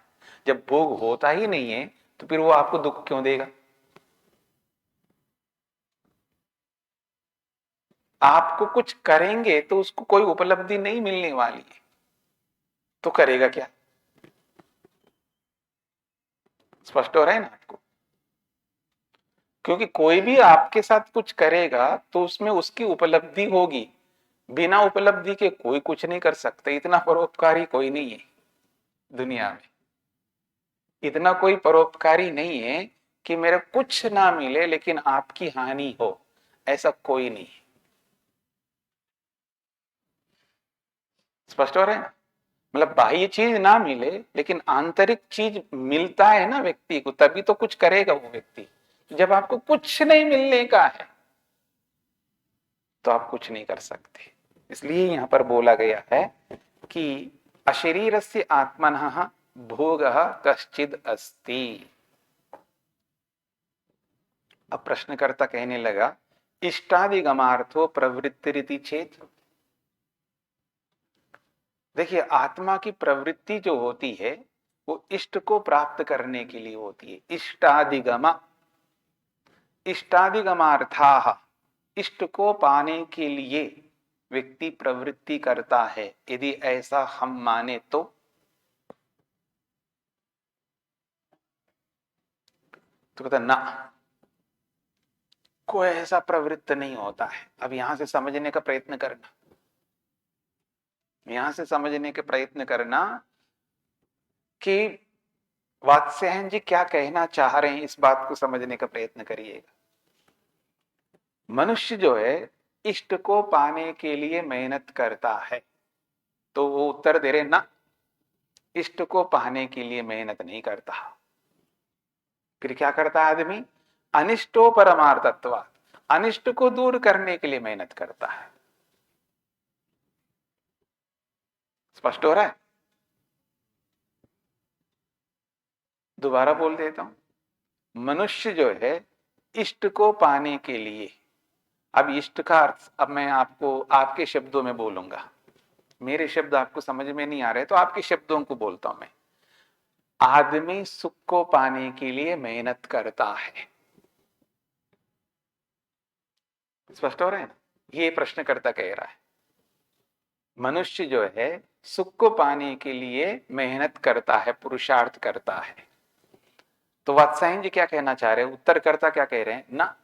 Speaker 1: जब भोग होता ही नहीं है तो फिर वो आपको दुख क्यों देगा? आपको कुछ करेंगे तो उसको कोई उपलब्धि नहीं मिलने वाली है, तो करेगा क्या? स्पष्ट हो रहा है ना आपको? क्योंकि कोई भी आपके साथ कुछ करेगा तो उसमें उसकी उपलब्धि होगी। बिना उपलब्धि के कोई कुछ नहीं कर सकता। इतना परोपकारी कोई नहीं है दुनिया में। इतना कोई परोपकारी नहीं है कि मेरे कुछ ना मिले लेकिन आपकी हानि हो, ऐसा कोई नहीं है। स्पष्ट हो रहा है ना? मतलब बाह्य चीज ना मिले लेकिन आंतरिक चीज मिलता है ना व्यक्ति को, तभी तो कुछ करेगा वो व्यक्ति। जब आपको कुछ नहीं मिलने का है तो आप कुछ नहीं कर सकते। इसलिए यहां पर बोला गया है कि अशरीरस्य आत्मनः भोगः कश्चिद अस्ति। अब प्रश्नकर्ता कहने लगा, इष्टादिगमार्थो प्रवृत्तिरिति चेत। देखिए, आत्मा की प्रवृत्ति जो होती है वो इष्ट को प्राप्त करने के लिए होती है। इष्टादिगमा, इष्टादिगमार्थाः, इष्ट को पाने के लिए व्यक्ति प्रवृत्ति करता है। यदि ऐसा हम माने तो कहता ना, कोई ऐसा प्रवृत्त नहीं होता है। अब यहां से समझने का प्रयत्न करना, यहां से समझने के प्रयत्न करना कि वात्स्यायन जी क्या कहना चाह रहे हैं। इस बात को समझने का प्रयत्न करिएगा। मनुष्य जो है इष्ट को पाने के लिए मेहनत करता है, तो वो उत्तर दे रहे ना, इष्ट को पाने के लिए मेहनत नहीं करता। फिर क्या करता है आदमी? अनिष्टो परमार्थत्वा, अनिष्ट को दूर करने के लिए मेहनत करता है। स्पष्ट हो रहा है? दोबारा बोल देता हूं। मनुष्य जो है इष्ट को पाने के लिए, अब इष्ट का अर्थ अब मैं आपको आपके शब्दों में बोलूंगा, मेरे शब्द आपको समझ में नहीं आ रहे तो आपके शब्दों को बोलता हूं मैं। आदमी सुख को पाने के लिए मेहनत करता है। स्पष्ट हो रहे हैं? ये प्रश्नकर्ता कह रहा है, मनुष्य जो है सुख को पाने के लिए मेहनत करता है, पुरुषार्थ करता है। तो वात्सायन जी क्या कहना चाह रहे हैं? उत्तरकर्ता क्या कह रहे हैं? ना,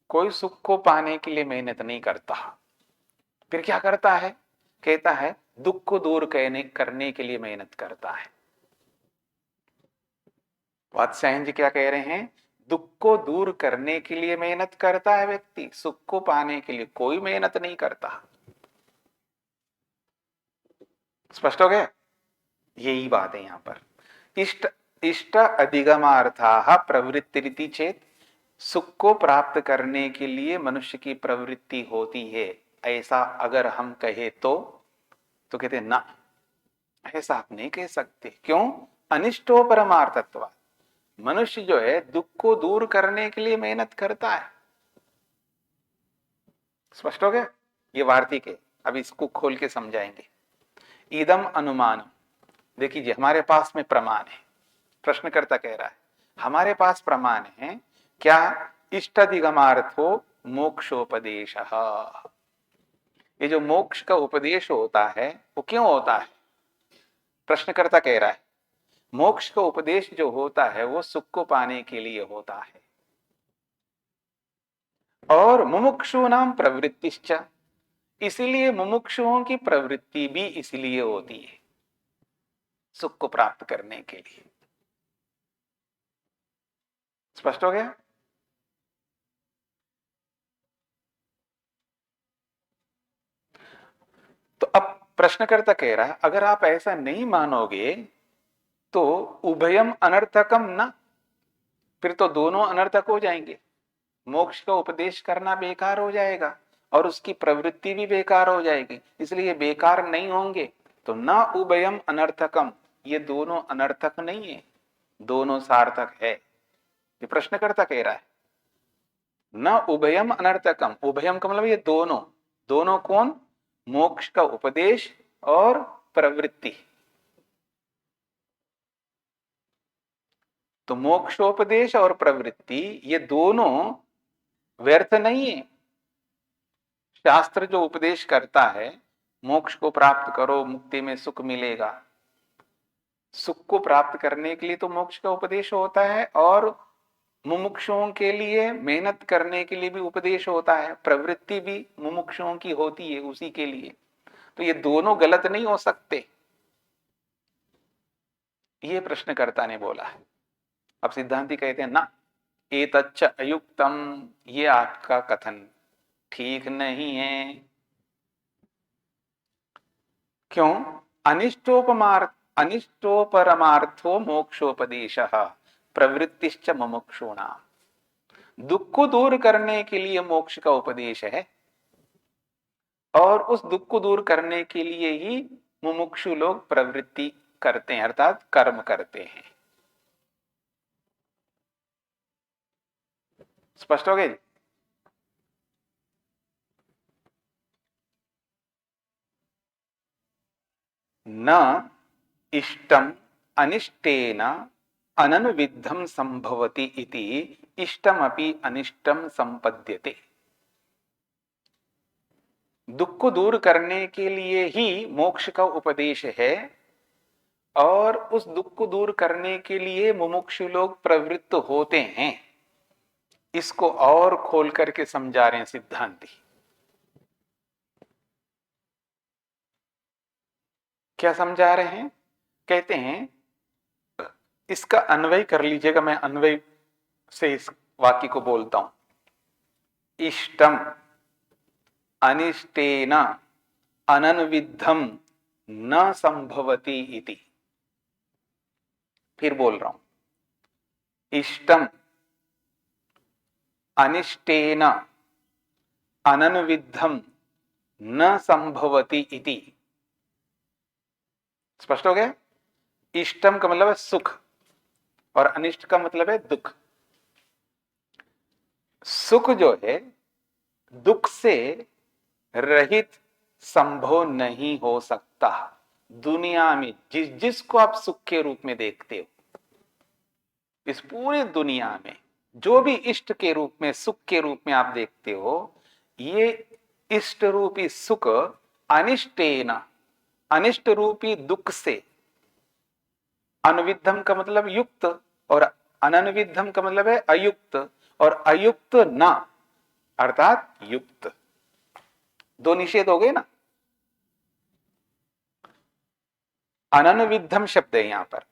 Speaker 1: कोई सुख को पाने के लिए मेहनत नहीं करता। फिर क्या करता है? कहता है दुख को दूर करने के लिए मेहनत करता है। वात्सायन जी क्या कह रहे हैं? दुख को दूर करने के लिए मेहनत करता है व्यक्ति, सुख को पाने के लिए कोई मेहनत नहीं करता। स्पष्ट हो गया? यही बात है यहां पर। इष्ट इष्ट अधिगमार्थाः प्रवृत्ति चेत, सुख को प्राप्त करने के लिए मनुष्य की प्रवृत्ति होती है, ऐसा अगर हम कहे तो कहते ना, ऐसा आप नहीं कह सकते। क्यों? अनिष्टो परमार्थत्व, मनुष्य जो है दुख को दूर करने के लिए मेहनत करता है। स्पष्ट हो गया? ये वार्तिक है, अब इसको खोल के समझाएंगे। इदम अनुमान, देखिए हमारे पास में प्रमाण है। प्रश्नकर्ता कह रहा है हमारे पास प्रमाण है क्या? इष्टाधिगमार्थो मोक्षोपदेश। ये जो मोक्ष का उपदेश होता है वो क्यों होता है? प्रश्नकर्ता कह रहा है मोक्ष का उपदेश जो होता है वो सुख को पाने के लिए होता है। और मुमुक्षु नाम प्रवृत्तिश्च, इसलिए मुमुक्षुओं की प्रवृत्ति भी इसलिए होती है, सुख को प्राप्त करने के लिए। स्पष्ट हो गया? तो अब प्रश्नकर्ता कह रहा है अगर आप ऐसा नहीं मानोगे तो उभयम अनर्थकम ना, फिर तो दोनों अनर्थक हो जाएंगे। मोक्ष का उपदेश करना बेकार हो जाएगा और उसकी प्रवृत्ति भी बेकार हो जाएगी, इसलिए बेकार नहीं होंगे। तो न उभयम अनर्थकम, ये दोनों अनर्थक नहीं है, दोनों सार्थक है, ये प्रश्नकर्ता कह रहा है। न उभयम अनर्थकम, उभयम का मतलब ये दोनों, दोनों कौन? मोक्ष का उपदेश और प्रवृत्ति। तो मोक्षोपदेश और प्रवृत्ति ये दोनों व्यर्थ नहीं है। शास्त्र जो उपदेश करता है मोक्ष को प्राप्त करो, मुक्ति में सुख मिलेगा, सुख को प्राप्त करने के लिए तो मोक्ष का उपदेश होता है, और मुमुक्षुओं के लिए मेहनत करने के लिए भी उपदेश होता है, प्रवृत्ति भी मुमुक्षुओं की होती है उसी के लिए। तो ये दोनों गलत नहीं हो सकते, ये प्रश्नकर्ता ने बोला है। अब सिद्धांती कहते हैं ना, एतच्च अयुक्तम, ये आपका कथन ठीक नहीं है। क्यों? अनिष्टोपरमार्थो मोक्षोपदेश प्रवृत्तिश्च मुमुक्षूणाम, दुख को दूर करने के लिए मोक्ष का उपदेश है, और उस दुख को दूर करने के लिए ही मुमुक्षु लोग प्रवृत्ति करते हैं, अर्थात कर्म करते हैं। स्पष्ट हो गई? न इष्टम अनिष्टेन अननुविद्धम संभवति इति इष्टमपि अनिष्टम संपद्यते, दुख को दूर करने के लिए ही मोक्ष का उपदेश है, और उस दुख को दूर करने के लिए मुमुक्षु लोग प्रवृत्त होते हैं। इसको और खोल करके समझा रहे हैं सिद्धांती। क्या समझा रहे हैं? कहते हैं इसका अन्वय कर लीजिएगा, मैं अन्वय से इस वाक्य को बोलता हूं। इष्टम अनिष्टेन अननुविद्धम न संभवती इति। फिर बोल रहा हूं, इष्टम अनिष्टेन अननुविद्धम न संभवती इति। स्पष्ट हो गया? इष्टम का मतलब है सुख और अनिष्ट का मतलब है दुख। सुख जो है दुख से रहित संभव नहीं हो सकता। दुनिया में जिसको आप सुख के रूप में देखते हो, इस पूरी दुनिया में जो भी इष्ट के रूप में, सुख के रूप में आप देखते हो, ये इष्ट रूपी सुख अनिष्टेन, अनिष्ट रूपी दुख से, अनुविद्धम का मतलब युक्त और अननुविद्धम का मतलब है अयुक्त, और अयुक्त न अर्थात युक्त, दो निषेध हो गए ना। अननुविद्धम शब्द है यहां पर।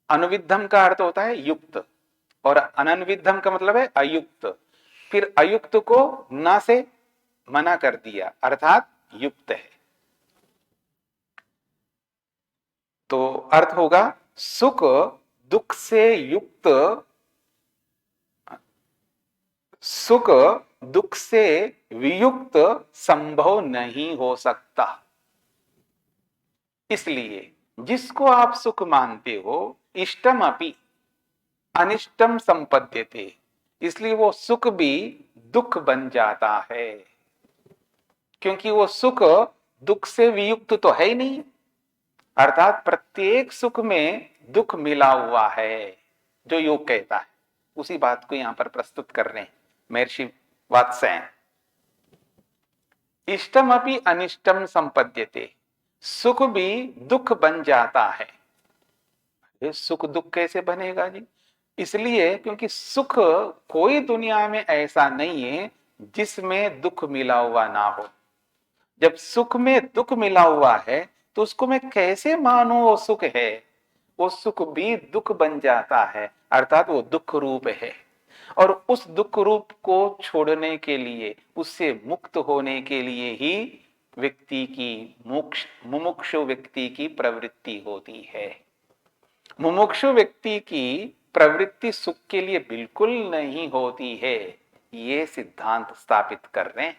Speaker 1: अनुविद्धम का अर्थ होता है युक्त और अननुविद्धम का मतलब है अयुक्त। फिर अयुक्त को न से मना कर दिया अर्थात युक्त है। तो अर्थ होगा सुख दुख से युक्त, सुख दुख से वियुक्त संभव नहीं हो सकता। इसलिए जिसको आप सुख मानते हो, इष्टम अपि अनिष्टम संपद्यते, इसलिए वो सुख भी दुख बन जाता है, क्योंकि वो सुख दुख से वियुक्त तो है ही नहीं। अर्थात प्रत्येक सुख में दुख मिला हुआ है, जो योग कहता है। उसी बात को यहां पर प्रस्तुत कर रहे हैं महर्षि वात्स्यायन। इष्टम अपि अनिष्टम संपद्यते, सुख भी दुख बन जाता है। ये सुख दुख कैसे बनेगा जी? इसलिए क्योंकि सुख कोई दुनिया में ऐसा नहीं है जिसमें दुख मिला हुआ ना हो। जब सुख में दुख मिला हुआ है तो उसको मैं कैसे मानूं वो सुख है? वो सुख भी दुख बन जाता है, अर्थात वो दुख रूप है। और उस दुख रूप को छोड़ने के लिए, उससे मुक्त होने के लिए ही व्यक्ति की मुमुक्षु व्यक्ति की प्रवृत्ति होती है। मुमुक्षु व्यक्ति की प्रवृत्ति सुख के लिए बिल्कुल नहीं होती है, ये सिद्धांत स्थापित कर रहे हैं।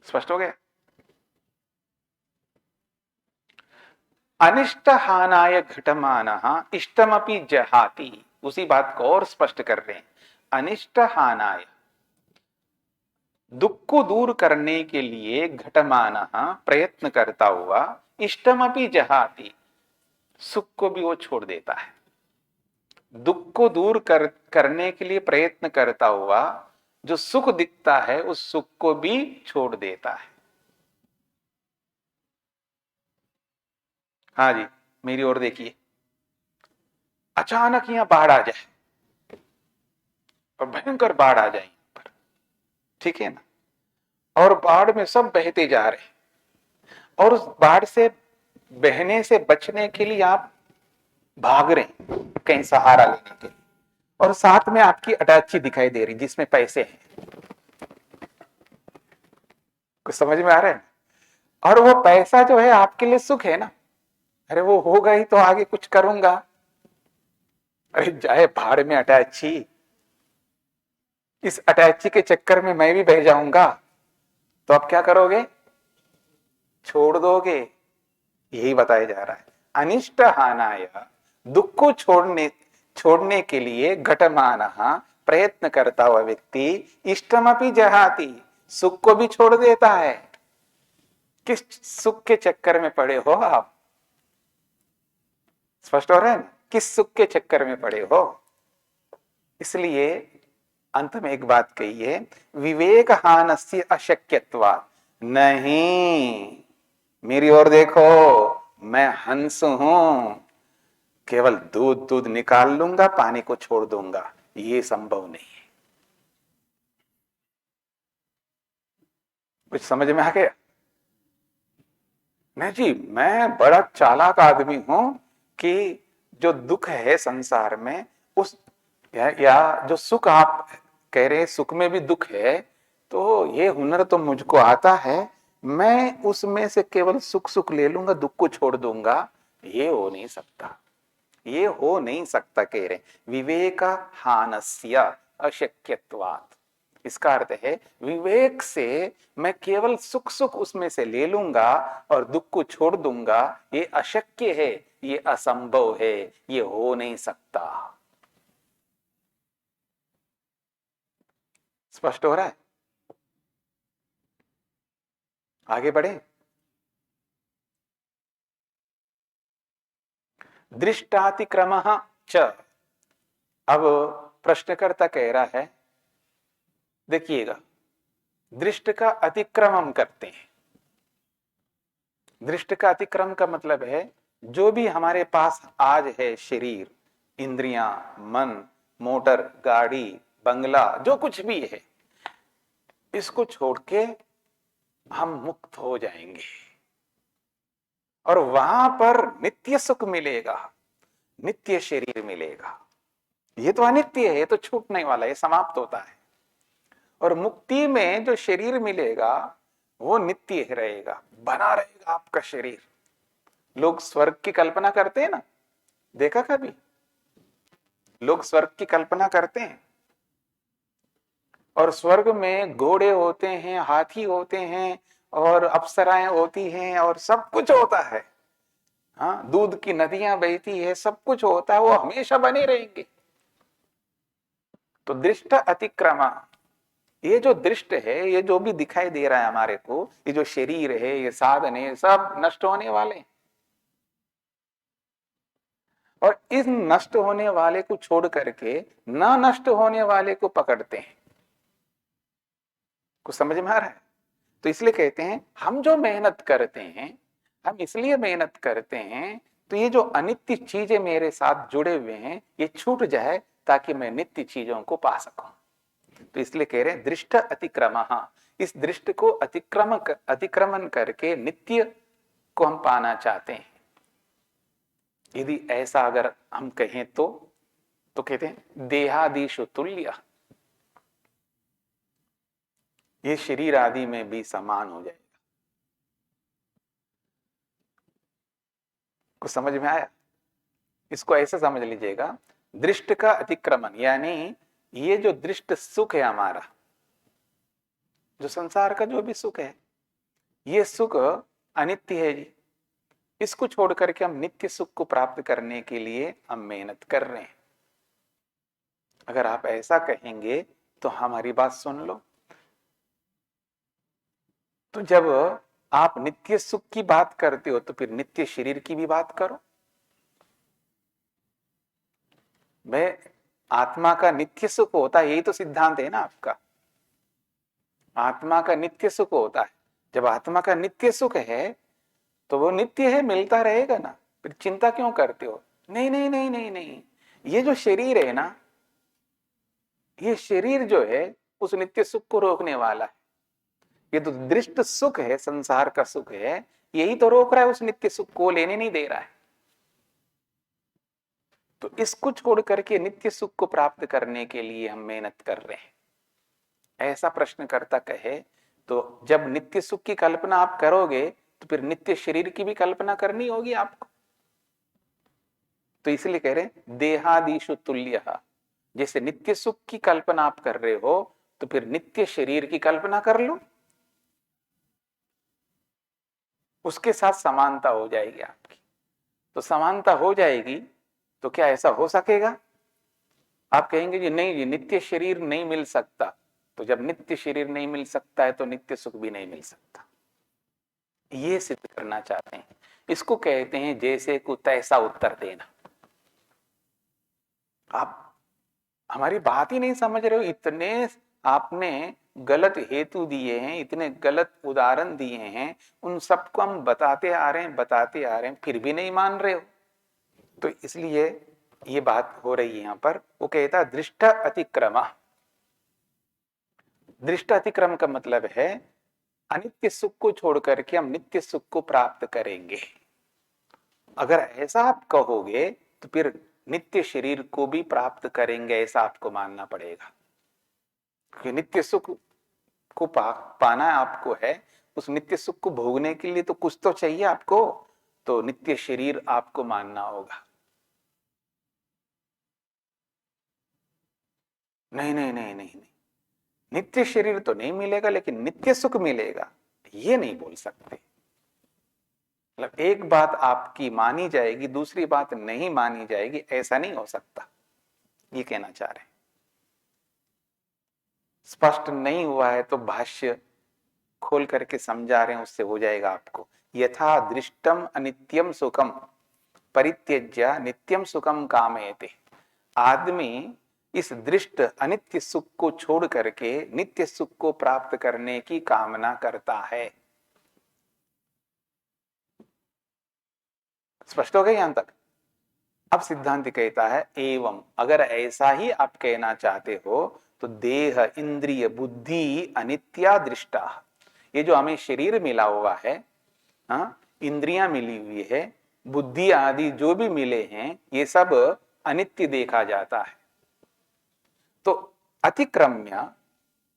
Speaker 1: स्पष्ट हो गया? अनिष्ट हानाय घटमानः इष्टमपि जहाति, उसी बात को और स्पष्ट कर रहे हैं। अनिष्ट हानाय, दुख को दूर करने के लिए घटमानः प्रयत्न करता हुआ, इष्टमपि जहाति, सुख को भी वो छोड़ देता है। दुख को दूर करने के लिए प्रयत्न करता हुआ जो सुख दिखता है उस सुख को भी छोड़ देता है। हाँ जी, मेरी ओर देखिए। अचानक यहां बाढ़ आ जाए और भयंकर बाढ़ आ जाए यहां पर, ठीक है ना, और बाढ़ में सब बहते जा रहे हैं, और उस बाढ़ से बहने से बचने के लिए आप भाग रहे हैं कहीं सहारा लेने के लिए, और साथ में आपकी अटैची दिखाई दे रही जिसमें पैसे हैं। कुछ समझ में आ रहा है? और वो पैसा जो है आपके लिए सुख है ना, अरे वो होगा ही तो आगे कुछ करूंगा। अरे जाए भाड़ में अटैची, इस अटैची के चक्कर में मैं भी बह जाऊंगा, तो आप क्या करोगे? छोड़ दोगे। यही बताया जा रहा है। अनिष्ट हानाय, दुख को छोड़ने के लिए घटमानः प्रयत्न करता हुआ व्यक्ति इष्टमपि जहाति, सुख को भी छोड़ देता है। किस सुख के चक्कर में पड़े हो आप? स्पष्ट हो रहा है ना? किस सुख के चक्कर में पड़े हो? इसलिए अंत में एक बात कही है, विवेक हानस्य अशक्यत्वात्। नहीं, मेरी ओर देखो, मैं हंस हूं, केवल दूध दूध निकाल लूंगा, पानी को छोड़ दूंगा, ये संभव नहीं है। कुछ समझ में आ गया? नहीं जी, मैं बड़ा चालाक आदमी हूं कि जो दुख है संसार में, उस या जो सुख आप कह रहे हैं सुख में भी दुख है, तो ये हुनर तो मुझको आता है, मैं उसमें से केवल सुख सुख ले लूंगा, दुख को छोड़ दूंगा, ये हो नहीं सकता। ये हो नहीं सकता कह रहे, विवेक हानस्य अशक्यत्वात्। इसका अर्थ है विवेक से मैं केवल सुख सुख उसमें से ले लूंगा और दुख को छोड़ दूंगा, ये अशक्य है, ये असंभव है, ये हो नहीं सकता। स्पष्ट हो रहा है? आगे बढ़े। दृष्टातिक्रम च। अब प्रश्नकर्ता कह रहा है, देखिएगा, दृष्ट का अतिक्रम हम करते हैं। दृष्ट का अतिक्रम का मतलब है जो भी हमारे पास आज है, शरीर, इंद्रियां, मन, मोटर, गाड़ी, बंगला, जो कुछ भी है, इसको छोड़ के हम मुक्त हो जाएंगे और वहां पर नित्य सुख मिलेगा, नित्य शरीर मिलेगा। ये तो अनित्य है, ये तो छूटने वाला है, समाप्त होता है। और मुक्ति में जो शरीर मिलेगा वो नित्य रहेगा, बना रहेगा आपका शरीर। लोग स्वर्ग की कल्पना करते हैं ना, देखा कभी? लोग स्वर्ग की कल्पना करते हैं और स्वर्ग में घोड़े होते हैं, हाथी होते हैं और अप्सराएं होती हैं और सब कुछ होता है। हाँ, दूध की नदियां बहती है, सब कुछ होता है, वो हमेशा बने रहेंगे। तो दृष्ट अतिक्रमा, ये जो दृष्ट है, ये जो भी दिखाई दे रहा है हमारे को, ये जो शरीर है, ये साधन है, सब नष्ट होने वाले हैं। और इस नष्ट होने वाले को छोड़ करके न नष्ट होने वाले को पकड़ते हैं। कुछ समझ में आ रहा है? तो इसलिए कहते हैं हम जो मेहनत करते हैं, हम इसलिए मेहनत करते हैं तो ये जो अनित्य चीजें मेरे साथ जुड़े हुए हैं ये छूट जाए, ताकि मैं नित्य चीजों को पा सकूं। तो इसलिए कह रहे हैं दृष्ट अतिक्रम। इस दृष्ट को अतिक्रमण करके नित्य को हम पाना चाहते हैं। यदि ऐसा अगर हम कहें तो कहते हैं देहादिशु तुल्य, ये शरीर आदि में भी समान हो जाएगा। कुछ समझ में आया? इसको ऐसे समझ लीजिएगा, दृष्ट का अतिक्रमण यानी ये जो दृष्ट सुख है हमारा, जो संसार का जो भी सुख है, ये सुख अनित्य है जी। इसको छोड़ करके हम नित्य सुख को प्राप्त करने के लिए हम मेहनत कर रहे हैं। अगर आप ऐसा कहेंगे तो हमारी बात सुन लो। तो जब आप नित्य सुख की बात करते हो तो फिर नित्य शरीर की भी बात करो। मैं आत्मा का नित्य सुख होता है, यही तो सिद्धांत है ना आपका। आत्मा का नित्य सुख होता है। जब आत्मा का नित्य सुख है तो वो नित्य है, मिलता रहेगा ना, फिर चिंता क्यों करते हो? नहीं नहीं नहीं नहीं नहीं, ये जो शरीर है ना, ये शरीर जो है उस नित्य सुख को रोकने वाला है। ये तो दृष्ट सुख है, संसार का सुख है, यही तो रोक रहा है, उस नित्य सुख को लेने नहीं दे रहा है। तो इसको छोड़ करके नित्य सुख को प्राप्त करने के लिए हम मेहनत कर रहे हैं, ऐसा प्रश्नकर्ता कहे। तो जब नित्य सुख की कल्पना आप करोगे तो फिर नित्य शरीर की भी कल्पना करनी होगी आपको। तो इसलिए कह रहे देहादिशु तुल्य, जैसे नित्य सुख की कल्पना आप कर रहे हो तो फिर नित्य शरीर की कल्पना कर लो, उसके साथ समानता हो जाएगी आपकी। तो समानता हो जाएगी तो क्या ऐसा हो सकेगा? आप कहेंगे जी नहीं जी, नित्य शरीर नहीं मिल सकता। तो जब नित्य शरीर नहीं मिल सकता है तो नित्य सुख भी नहीं मिल सकता, ये सिद्ध करना चाहते हैं। इसको कहते हैं जैसे को तैसा उत्तर देना। आप हमारी बात ही नहीं समझ रहे हो, इतने आपने गलत हेतु दिए हैं, इतने गलत उदाहरण दिए हैं, उन सबको हम बताते आ रहे हैं, बताते आ रहे हैं, फिर भी नहीं मान रहे हो। तो इसलिए ये बात हो रही है यहां पर। वो कहता दृष्ट अतिक्रम। दृष्ट अतिक्रम का मतलब है अनित्य सुख को छोड़ करके हम नित्य सुख को प्राप्त करेंगे। अगर ऐसा आप कहोगे तो फिर नित्य शरीर को भी प्राप्त करेंगे, ऐसा आपको मानना पड़ेगा। कि नित्य सुख को पाना आपको है उस नित्य सुख को भोगने के लिए तो कुछ तो चाहिए आपको, तो नित्य शरीर आपको मानना होगा। नहीं नहीं नहीं नहीं नहीं, नित्य शरीर तो नहीं मिलेगा लेकिन नित्य सुख मिलेगा, ये नहीं बोल सकते। मतलब एक बात आपकी मानी जाएगी, दूसरी बात नहीं मानी जाएगी, ऐसा नहीं हो सकता, ये कहना चाह रहे हैं। स्पष्ट नहीं हुआ है तो भाष्य खोल करके समझा रहे हैं, उससे हो जाएगा आपको। यथा दृष्टम अनित्यम सुखम परित्यज्य नित्यम सुखम कामयते। आदमी इस दृष्ट अनित्य सुख को छोड़ करके नित्य सुख को प्राप्त करने की कामना करता है। स्पष्ट हो गया यहां तक? अब सिद्धांत कहता है एवं, अगर ऐसा ही आप कहना चाहते हो तो देह इंद्रिय बुद्धि अनित्या दृष्टा, ये जो हमें शरीर मिला हुआ है, हाँ, इंद्रियां मिली हुई है, बुद्धि आदि जो भी मिले हैं, ये सब अनित्य देखा जाता है। तो अतिक्रम्य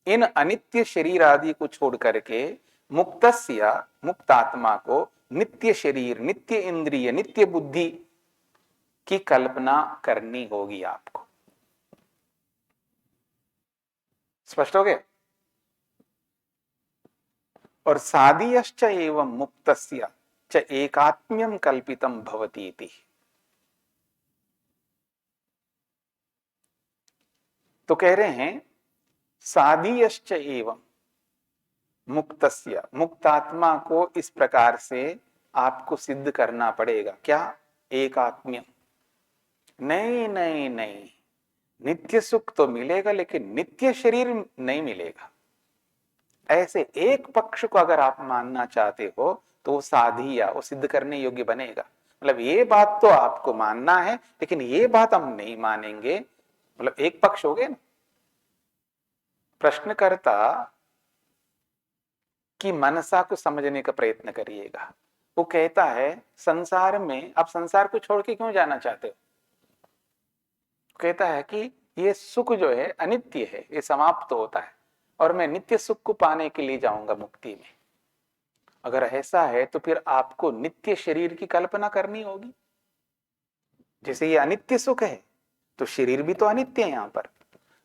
Speaker 1: इन अनित्य शरीर आदि को छोड़ करके मुक्तस्य मुक्तात्मा को नित्य शरीर, नित्य इंद्रिय, नित्य बुद्धि की कल्पना करनी होगी आपको। स्पष्ट हो गया? और सादीयश्च एवं मुक्तस्य च एकात्म्यम कल्पितम भवति इति। तो कह रहे हैं सादीयश्च एवं मुक्तस्य, मुक्तात्मा को इस प्रकार से आपको सिद्ध करना पड़ेगा। क्या? एकात्म्य। नहीं नहीं नहीं, नित्य सुख तो मिलेगा लेकिन नित्य शरीर नहीं मिलेगा। ऐसे एक पक्ष को अगर आप मानना चाहते हो तो वो साधिया, वो सिद्ध करने योग्य बनेगा। मतलब ये बात तो आपको मानना है लेकिन ये बात हम नहीं मानेंगे, मतलब एक पक्ष हो गया ना। प्रश्नकर्ता की मनसा को समझने का प्रयत्न करिएगा। वो कहता है संसार में, आप संसार को छोड़ के क्यों जाना चाहते हो? कहता है कि ये सुख जो है अनित्य है, ये समाप्त होता है और मैं नित्य सुख को पाने के लिए जाऊंगा मुक्ति में। अगर ऐसा है तो फिर आपको नित्य शरीर की कल्पना करनी होगी। जैसे ये अनित्य सुख है तो शरीर भी तो अनित्य है यहां पर,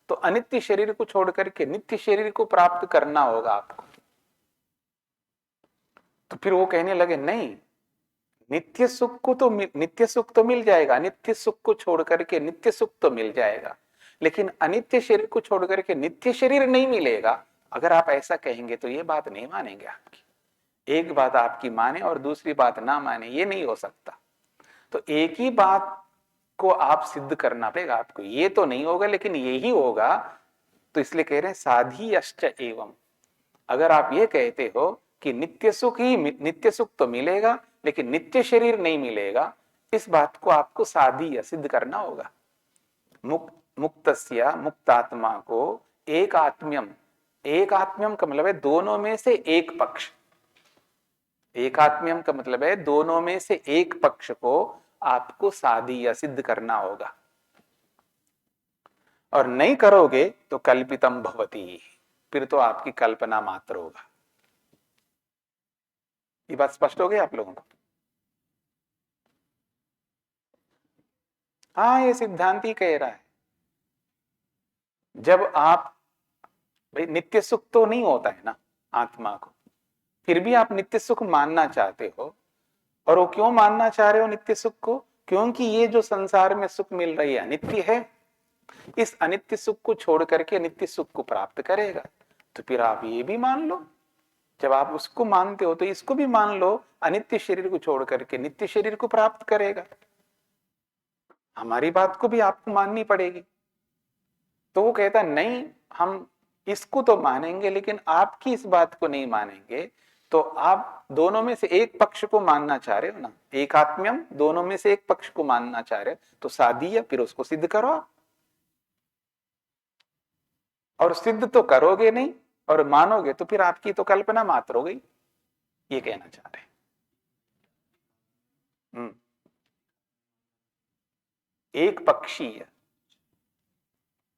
Speaker 1: तो अनित्य शरीर को छोड़ करके नित्य शरीर को प्राप्त करना होगा आपको। तो फिर वो कहने लगे नहीं, नित्य सुख को तो नित्य सुख तो मिल जाएगा, नित्य सुख को छोड़ करके नित्य सुख तो मिल जाएगा, लेकिन अनित्य शरीर को छोड़ करके नित्य शरीर नहीं मिलेगा। अगर आप ऐसा कहेंगे तो ये बात नहीं मानेंगे आपकी। एक बात आपकी माने और दूसरी बात ना माने, ये नहीं हो सकता। तो एक ही बात को आप सिद्ध करना पड़ेगा आपको। ये तो नहीं होगा लेकिन यही होगा, तो इसलिए कह रहे हैं साधीयश्च एवं। अगर आप ये कहते हो कि नित्य सुख ही, नित्य सुख तो मिलेगा लेकिन नित्य शरीर नहीं मिलेगा, इस बात को आपको साधीय सिद्ध करना होगा। मुक्तस्य, मुक्तात्मा को एक आत्म्यम, एक आत्म्यम का मतलब है दोनों में से एक पक्ष। एकात्म्यम का मतलब है दोनों में से एक पक्ष को आपको साधीय सिद्ध करना होगा, और नहीं करोगे तो कल्पितम भवति, फिर तो आपकी कल्पना मात्र होगा। ये बात स्पष्ट हो गई आप लोगों को? हाँ, ये सिद्धांत ही कह रहा है। जब आप, भाई नित्य सुख तो नहीं होता है ना आत्मा को, फिर भी आप नित्य सुख मानना चाहते हो। और वो क्यों मानना चाह रहे हो नित्य सुख को? क्योंकि ये जो संसार में सुख मिल रही है अनित्य है, इस अनित्य सुख को छोड़ करके नित्य सुख को प्राप्त करेगा। तो फिर आप ये भी मान लो, जब आप उसको मानते हो तो इसको भी मान लो, अनित्य शरीर को छोड़ करके नित्य शरीर को प्राप्त करेगा। हमारी बात को भी आपको माननी पड़ेगी। तो वो कहता नहीं, हम इसको तो मानेंगे लेकिन आपकी इस बात को नहीं मानेंगे। तो आप दोनों में से एक पक्ष को मानना चाह रहे हो ना, एकात्म्यम, दोनों में से एक पक्ष को मानना चाह रहे हो, तो साधीय, फिर उसको सिद्ध करो आप। और सिद्ध तो करोगे नहीं और मानोगे तो फिर आपकी तो कल्पना मात्र हो गई, ये कहना चाह रहे हैं।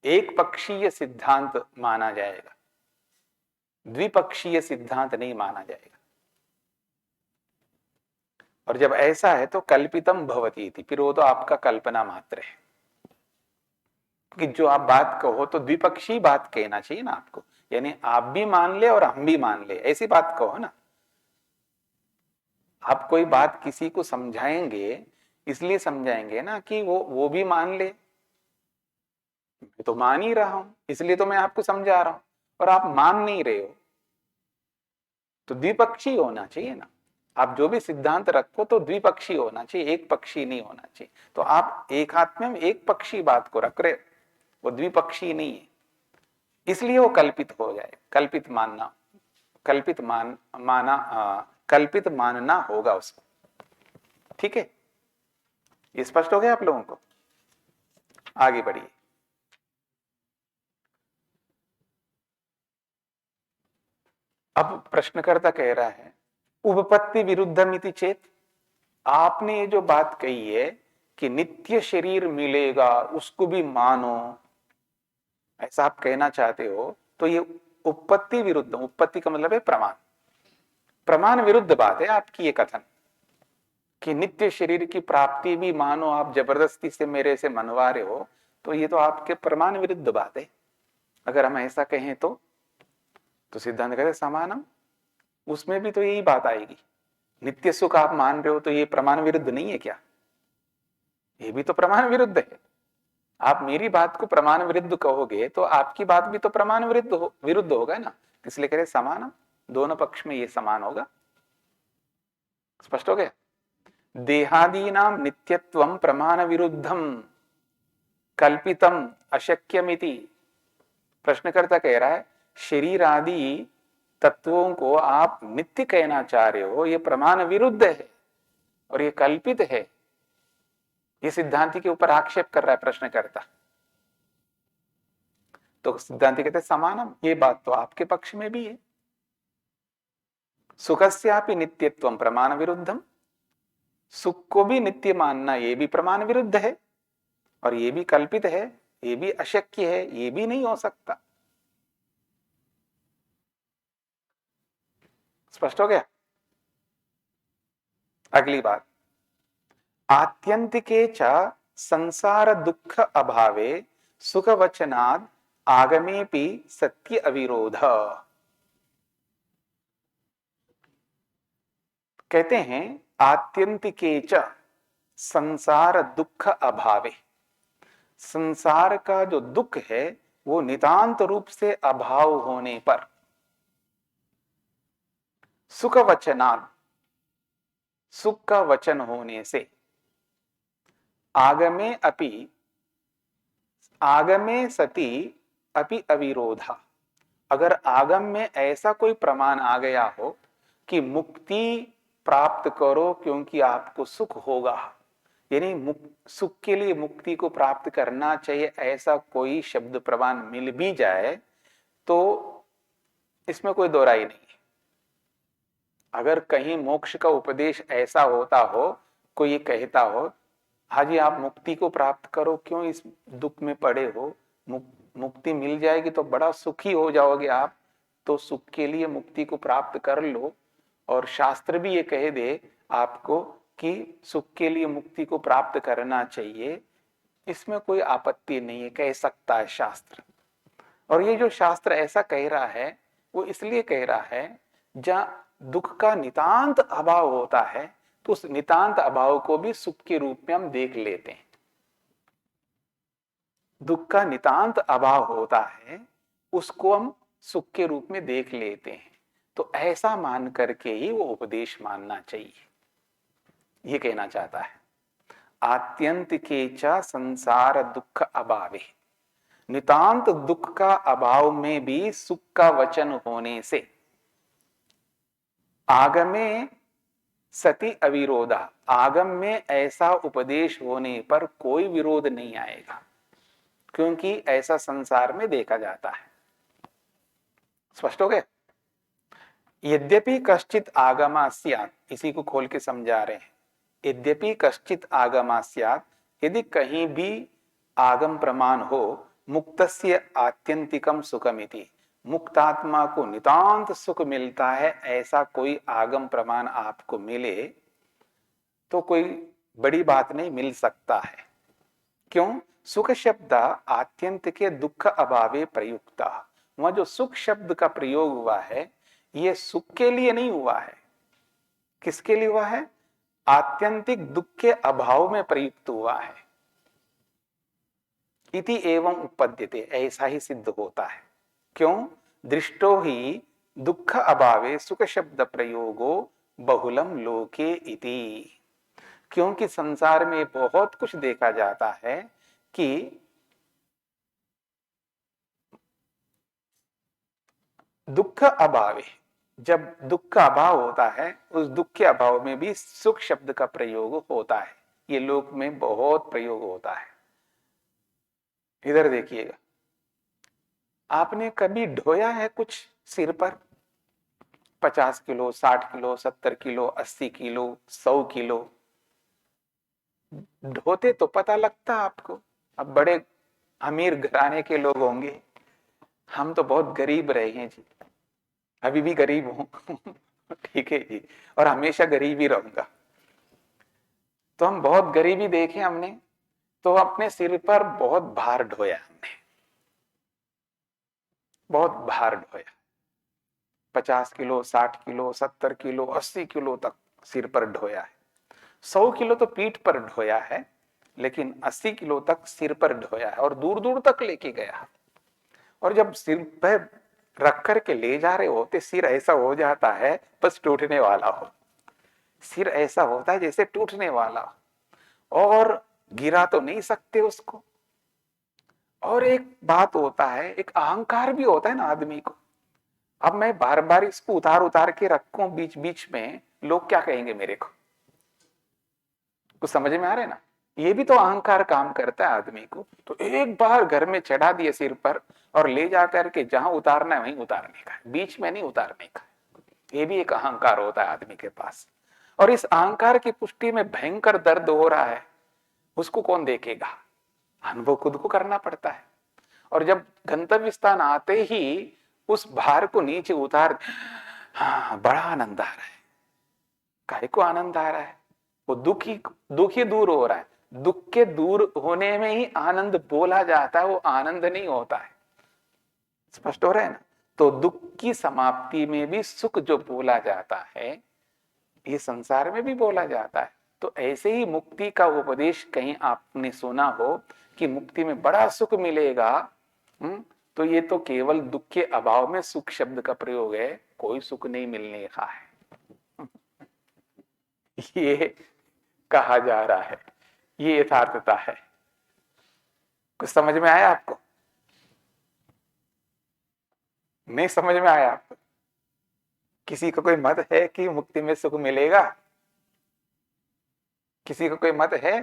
Speaker 1: एक पक्षीय सिद्धांत माना जाएगा। द्विपक्षीय सिद्धांत नहीं माना जाएगा। और जब ऐसा है तो कल्पितम भवती थी, फिर वो तो आपका कल्पना मात्र है। कि जो आप बात कहो तो द्विपक्षीय बात कहना चाहिए ना आपको, यानी आप भी मान ले और हम भी मान ले, ऐसी बात कहो ना। आप कोई बात किसी को समझाएंगे, इसलिए समझाएंगे ना कि वो भी मान ले। मैं तो मान ही रहा हूं, इसलिए तो मैं आपको समझा रहा हूं, और आप मान नहीं रहे हो, तो द्विपक्षीय होना चाहिए ना। आप जो भी सिद्धांत रखो तो द्विपक्षीय होना चाहिए, एक पक्षी नहीं होना चाहिए। तो आप एक हाथ में एक पक्षी बात को रख रहे हो, वो द्विपक्षीय नहीं है, इसलिए वो कल्पित हो जाए। कल्पित मानना, कल्पित कल्पित मानना होगा उसको। ठीक है, ये स्पष्ट हो गया आप लोगों को? आगे बढ़िए। अब प्रश्नकर्ता कह रहा है उपपत्ति विरुद्धमिति चेत, आपने ये जो बात कही है कि नित्य शरीर मिलेगा उसको भी मानो, ऐसा आप कहना चाहते हो, तो ये उपपत्ति विरुद्ध, उपपत्ति का मतलब है प्रमाण, प्रमाण विरुद्ध बात है आपकी ये कथन कि नित्य शरीर की प्राप्ति भी मानो, आप जबरदस्ती से मेरे से मनवा रहे हो, तो ये तो आपके प्रमाण विरुद्ध बात है। अगर हम ऐसा कहें तो सिद्धांत कहते समानम, उसमें भी तो यही बात आएगी। नित्य सुख आप मान रहे हो तो ये प्रमाण विरुद्ध नहीं है क्या? ये भी तो प्रमाण विरुद्ध है। आप मेरी बात को प्रमाण विरुद्ध कहोगे तो आपकी बात भी तो प्रमाण विरुद्ध होगा ना, इसलिए कह रहे समानम, दोनों पक्ष में ये समान होगा। स्पष्ट हो गया? देहादीनाम नित्यत्वम प्रमाण विरुद्धम कल्पितम अशक्यमिति। प्रश्नकर्ता कह रहा है शरीर आदि तत्वों को आप नित्य कहना चाह रहे हो, ये प्रमाण विरुद्ध है और ये कल्पित है। ये सिद्धांति के ऊपर आक्षेप कर रहा है प्रश्नकर्ता। तो सिद्धांति कहते समानम, ये बात तो आपके पक्ष में भी है। सुखस्यापि नित्यत्वम प्रमाण विरुद्धम, सुख को भी नित्य मानना ये भी प्रमाण विरुद्ध है, और ये भी कल्पित है, ये भी अशक्य है, ये भी नहीं हो सकता। स्पष्ट हो गया? अगली बात, आत्यंतिके च संसार दुख अभावे सुख वचनाद आगमेपि सत्य अविरोध। कहते हैं आत्यंतिके च संसार दुख अभावे, संसार का जो दुख है वो नितांत रूप से अभाव होने पर, सुख वचनाद, सुख का वचन होने से, आगमे अपि, आगमे सति अपि अविरोधा, अगर आगम में ऐसा कोई प्रमाण आ गया हो कि मुक्ति प्राप्त करो क्योंकि आपको सुख होगा, यानी सुख के लिए मुक्ति को प्राप्त करना चाहिए, ऐसा कोई शब्द प्रमाण मिल भी जाए तो इसमें कोई दो राय नहीं है। अगर कहीं मोक्ष का उपदेश ऐसा होता हो, कोई ये कहता हो हाजी आप मुक्ति को प्राप्त करो, क्यों इस दुख में पड़े हो, मुक्ति मिल जाएगी तो बड़ा सुखी हो जाओगे आप, तो सुख के लिए मुक्ति को प्राप्त कर लो, और शास्त्र भी ये कह दे आपको कि सुख के लिए मुक्ति को प्राप्त करना चाहिए, इसमें कोई आपत्ति नहीं है, कह सकता है शास्त्र। और ये जो शास्त्र ऐसा कह रहा है वो इसलिए कह रहा है जहां दुख का नितांत अभाव होता है तो उस नितांत अभाव को भी सुख के रूप में हम देख लेते हैं। दुख का नितांत अभाव होता है उसको हम सुख के रूप में देख लेते हैं, तो ऐसा मान करके ही वो उपदेश मानना चाहिए, ये कहना चाहता है। आत्यंतिके च संसार दुख अभावे, नितांत दुख का अभाव में भी सुख का वचन होने से, आगमे सति अविरोधा, आगम में ऐसा उपदेश होने पर कोई विरोध नहीं आएगा, क्योंकि ऐसा संसार में देखा जाता है। स्पष्ट हो गया? यद्यपि कश्चित आगमा स्यात्, इसी को खोल के समझा रहे हैं, यद्यपि कश्चित आगमा स्यात्, यदि कहीं भी आगम प्रमाण हो मुक्तस्य आत्यंतिकम सुखमिति, मुक्तात्मा को नितांत सुख मिलता है, ऐसा कोई आगम प्रमाण आपको मिले तो कोई बड़ी बात नहीं, मिल सकता है। क्यों? सुख शब्द आत्यंत के दुख अभावे प्रयुक्ता। वहां जो सुख शब्द का प्रयोग हुआ है, यह सुख के लिए नहीं हुआ है। किसके लिए हुआ है? आत्यंतिक दुख के अभाव में प्रयुक्त हुआ है। इति एवं उपपद्यते, ऐसा ही सिद्ध होता है। क्यों? दृष्टो ही दुख अभावे सुख शब्द प्रयोगो बहुलम लोके इति। क्योंकि संसार में बहुत कुछ देखा जाता है कि दुख अभावे, जब दुख का अभाव होता है, उस दुख के अभाव में भी सुख शब्द का प्रयोग होता है। ये लोक में बहुत प्रयोग होता है। इधर देखिएगा, आपने कभी ढोया है कुछ सिर पर? 50 kilo, 60 kilo, 70 kilo, 80 kilo, 100 kilo ढोते तो पता लगता आपको। अब बड़े अमीर घराने के लोग होंगे, हम तो बहुत गरीब रहे हैं जी, अभी भी गरीब हूं ठीक है जी, और हमेशा गरीब ही रहूंगा। तो हम बहुत गरीबी देखे हमने, तो अपने सिर पर बहुत भार ढोया हमने, बहुत भार ढोया। 50 किलो, 60 किलो, 70 किलो, 80 किलो तक सिर पर ढोया है। 100 किलो तो पीठ पर ढोया है, लेकिन 80 किलो तक सिर पर ढोया है और दूर दूर तक लेके गया। और जब सिर पर रख करके ले जा रहे होते, सिर ऐसा हो जाता है बस टूटने वाला हो। सिर ऐसा होता है जैसे टूटने वाला हो, और गिरा तो नहीं सकते उसको। और एक बात होता है, एक अहंकार भी होता है ना आदमी को। अब मैं बार बार इसको उतार उतार के रखूं बीच बीच में, लोग क्या कहेंगे मेरे को? कुछ समझ में आ रहा है ना? ये भी तो अहंकार काम करता है आदमी को। तो एक बार घर में चढ़ा दिए सिर पर और ले जाकर के जहां उतारना है वहीं उतारने का, बीच में नहीं उतारने का। ये भी एक अहंकार होता है आदमी के पास। और इस अहंकार की पुष्टि में भयंकर दर्द हो रहा है, उसको कौन देखेगा? अनुभव खुद को करना पड़ता है। और जब गंतव्य स्थान आते ही उस भार को नीचे उतार, हाँ बड़ा आनंद आ रहा है। काहे को आनंद आ रहा है? वो दुखी दूर हो रहा है। दुख के दूर होने में ही आनंद बोला जाता है, वो आनंद नहीं होता है। स्पष्ट हो रहा है ना? तो दुख की समाप्ति में भी सुख जो बोला जाता है, ये संसार में भी बोला जाता है। तो ऐसे ही मुक्ति का उपदेश कहीं आपने सुना हो कि मुक्ति में बड़ा सुख मिलेगा, तो ये तो केवल दुख के अभाव में सुख शब्द का प्रयोग है, कोई सुख नहीं मिलने का है ये कहा जा रहा है। ये यथार्थता है। कुछ समझ में आया आपको? नहीं समझ में आया आपको? किसी को कोई मत है कि मुक्ति में सुख मिलेगा? किसी को कोई मत है?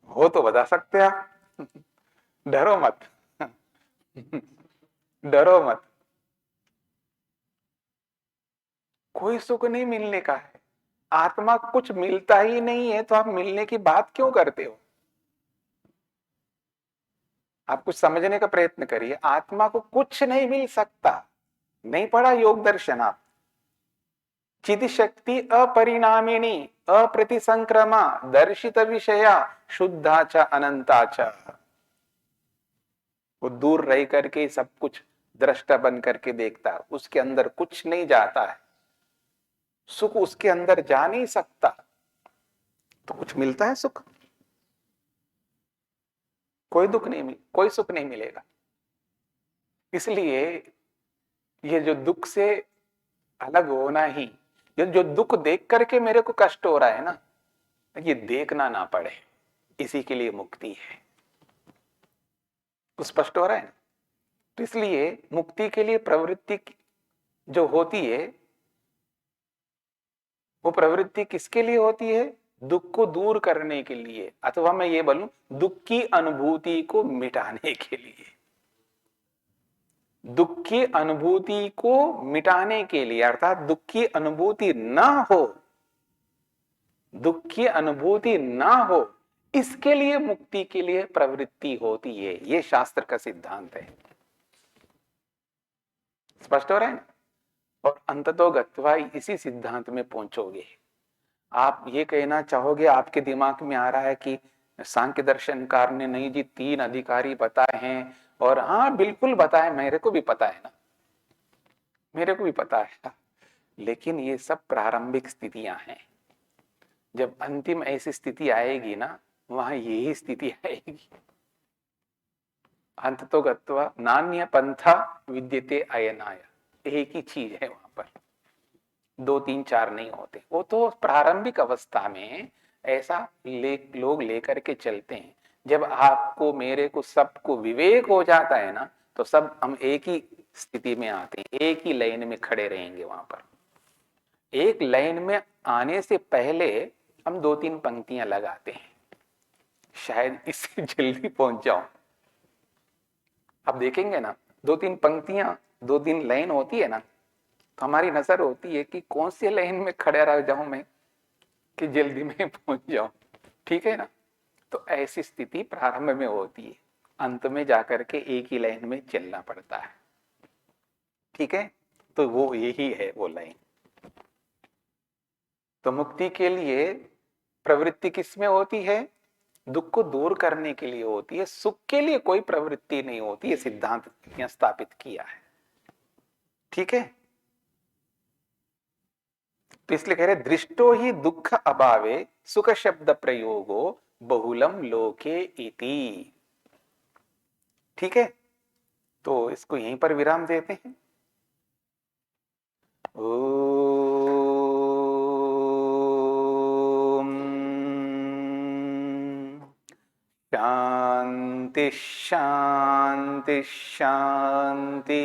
Speaker 1: हो तो बता सकते आप डरो मत डरो मत। कोई सुख नहीं मिलने का है। आत्मा कुछ मिलता ही नहीं है, तो आप मिलने की बात क्यों करते हो? आप कुछ समझने का प्रयत्न करिए। आत्मा को कुछ नहीं मिल सकता। नहीं पढ़ा योग दर्शन आप? चित शक्ति अपरिणामिनी अप्रतिसंक्रमा दर्शित विषया शुद्धा च अनंता च। वो दूर रह करके सब कुछ दृष्टा बन करके देखता है, उसके अंदर कुछ नहीं जाता है, सुख उसके अंदर जा नहीं सकता। तो कुछ मिलता है सुख? कोई दुख नहीं कोई सुख नहीं मिलेगा। इसलिए ये जो दुख से अलग होना ही, ये जो दुख देख करके मेरे को कष्ट हो रहा है ना, ये देखना ना पड़े, इसी के लिए मुक्ति है। स्पष्ट हो रहा है ना? तो इसलिए मुक्ति के लिए प्रवृत्ति जो होती है, वो प्रवृत्ति किसके लिए होती है? दुख को दूर करने के लिए, अथवा मैं ये बोलूं दुख की अनुभूति को मिटाने के लिए। दुख की अनुभूति को मिटाने के लिए, अर्थात दुख की अनुभूति ना हो, दुख की अनुभूति ना हो, इसके लिए मुक्ति के लिए प्रवृत्ति होती है, ये शास्त्र का सिद्धांत है। स्पष्ट हो रहा है ना? और अंततो गत्वा इसी सिद्धांत में पहुंचोगे। आप ये कहना चाहोगे, आपके दिमाग में आ रहा है कि सांख्य दर्शनकार ने नहीं जी 3 अधिकारी बताए हैं, और हाँ बिल्कुल बताए, मेरे को भी पता है ना, मेरे को भी पता है, लेकिन ये सब प्रारंभिक स्थितियां हैं। जब अंतिम ऐसी स्थिति आएगी ना, वहां यही स्थिति आएगी। अंत तो गत्वा नान्य पंथा विद्यते अयनाय, एक ही चीज है वहां पर, 2 3 4 नहीं होते। वो तो प्रारंभिक अवस्था में ऐसा लोग लेकर के चलते हैं। जब आपको मेरे को सबको विवेक हो जाता है ना, तो सब हम एक ही स्थिति में आते हैं, एक ही लाइन में खड़े रहेंगे। वहां पर एक लाइन में आने से पहले हम 2 3 पंक्तियां लगाते हैं, शायद इससे जल्दी पहुंच जाओ। आप देखेंगे ना, 2 3 पंक्तियां, 2 3 लाइन होती है ना, तो हमारी नजर होती है कि कौन सी लाइन में खड़े रह जाऊं मैं कि जल्दी में पहुंच जाऊं। ठीक है ना? तो ऐसी स्थिति प्रारंभ में होती है, अंत में जाकर के एक ही लाइन में चलना पड़ता है। ठीक है? तो वो यही है वो लाइन। तो मुक्ति के लिए प्रवृत्ति किसमें होती है? दुख को दूर करने के लिए होती है, सुख के लिए कोई प्रवृत्ति नहीं होती। ये सिद्धांत यहां स्थापित किया है। ठीक है? तो इसलिए कह रहे दृष्टो ही दुख अभावे सुख शब्द प्रयोगो बहुलम लोके इति। ठीक है? तो इसको यहीं पर विराम देते हैं। ओम शांति शांति शांति।